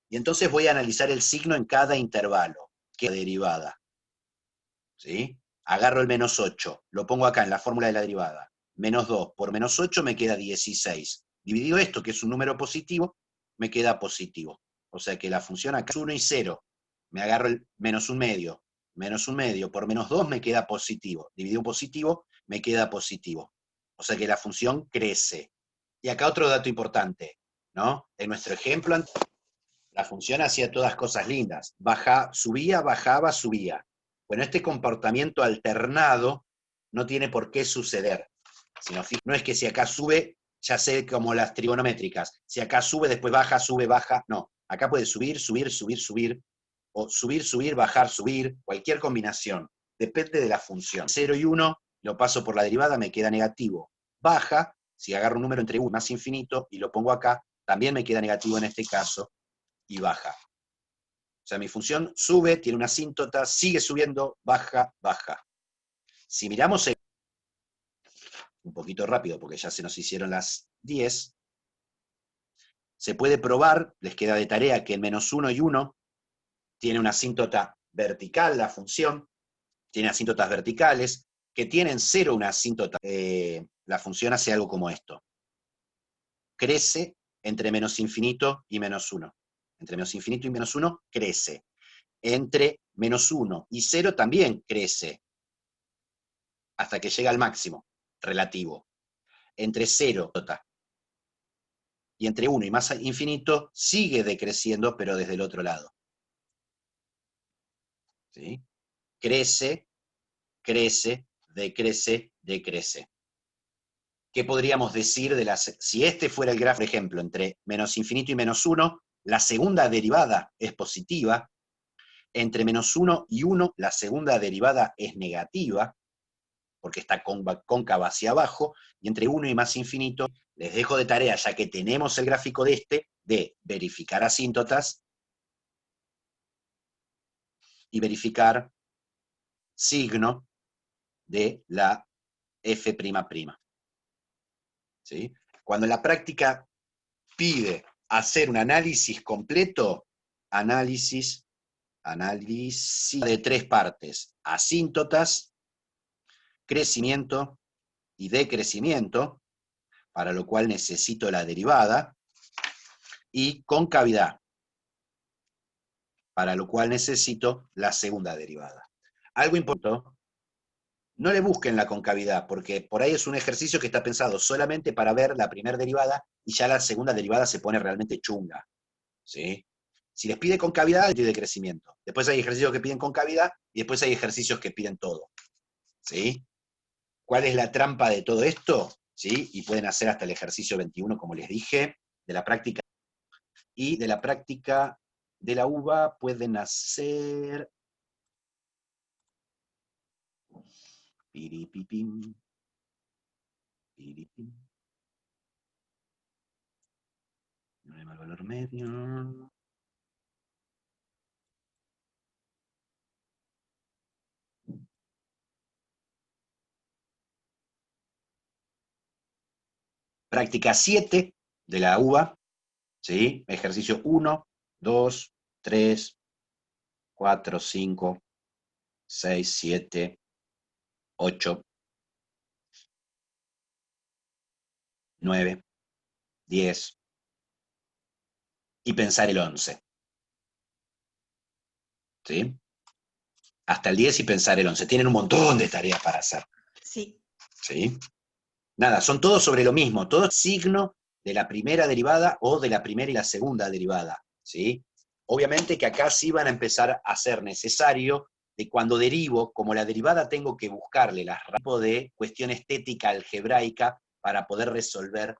Y entonces voy a analizar el signo en cada intervalo, que es la derivada. ¿Sí? Agarro el menos 8, lo pongo acá en la fórmula de la derivada. Menos 2 por menos 8 me queda 16. Dividido esto, que es un número positivo, me queda positivo. O sea que la función acá es 1 y 0. Me agarro el menos 1 medio. Menos 1 medio por menos 2 me queda positivo. Dividido un positivo, me queda positivo. O sea que la función crece. Y acá otro dato importante, ¿no? En nuestro ejemplo, la función hacía todas cosas lindas. Subía, bajaba, subía. Bueno, este comportamiento alternado no tiene por qué suceder. Sino, no es que si acá sube, ya sé como las trigonométricas. Si acá sube, después baja, sube, baja. No, acá puede subir, subir, subir, subir. O subir, subir, bajar, subir. Cualquier combinación. Depende de la función. 0 y 1, lo paso por la derivada, me queda negativo. Baja, si agarro un número entre 1 más infinito y lo pongo acá, también me queda negativo en este caso, y baja. O sea, mi función sube, tiene una asíntota, sigue subiendo, baja, baja. Si miramos un poquito rápido, porque ya se nos hicieron las 10, se puede probar, les queda de tarea, que en menos 1 y 1 tiene una asíntota vertical la función, tiene asíntotas verticales, que tienen 0 una asíntota. La función hace algo como esto. Crece entre menos infinito y menos 1. Entre menos infinito y menos 1 crece. Entre menos 1 y 0 también crece, hasta que llega al máximo relativo. Entre 0 y entre 1 y más infinito sigue decreciendo, pero desde el otro lado. ¿Sí? Crece, crece, decrece, decrece. ¿Qué podríamos decir de las... Si este fuera el gráfico, por ejemplo, entre menos infinito y menos 1, la segunda derivada es positiva. Entre menos 1 y 1, la segunda derivada es negativa, porque está cóncava hacia abajo, y entre 1 y más infinito, les dejo de tarea, ya que tenemos el gráfico de este, de verificar asíntotas y verificar signo de la f''. ¿Sí? Cuando la práctica pide hacer un análisis completo, análisis de 3 partes: asíntotas, crecimiento y decrecimiento, para lo cual necesito la derivada, y concavidad, para lo cual necesito la segunda derivada. Algo importante, no le busquen la concavidad, porque por ahí es un ejercicio que está pensado solamente para ver la primera derivada, y ya la segunda derivada se pone realmente chunga. ¿Sí? Si les pide concavidad, les pide crecimiento. Después hay ejercicios que piden concavidad, y después hay ejercicios que piden todo. ¿Sí? ¿Cuál es la trampa de todo esto? ¿Sí? Y pueden hacer hasta el ejercicio 21, como les dije, de la práctica. Y de la práctica de la uva pueden hacer... Piripipim, piripim. No hay valor medio. Práctica 7 de la uva, ¿sí? Ejercicio 1, 2, 3, 4, 5, 6, 7, 8, 9, 10, y pensar el 11. ¿Sí? Hasta el 10 y pensar el 11. Tienen un montón de tareas para hacer. Sí. ¿Sí? Nada, son todos sobre lo mismo, todo signo de la primera derivada o de la primera y la segunda derivada, ¿sí? Obviamente que acá sí van a empezar a ser necesario de cuando derivo, como la derivada tengo que buscarle las tipo de cuestión estética algebraica para poder resolver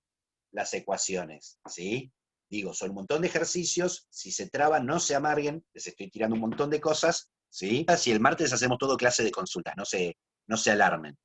las ecuaciones, ¿sí? Digo, son un montón de ejercicios, si se traban no se amarguen, les estoy tirando un montón de cosas, ¿sí? Si el martes hacemos todo clase de consultas, no se alarmen.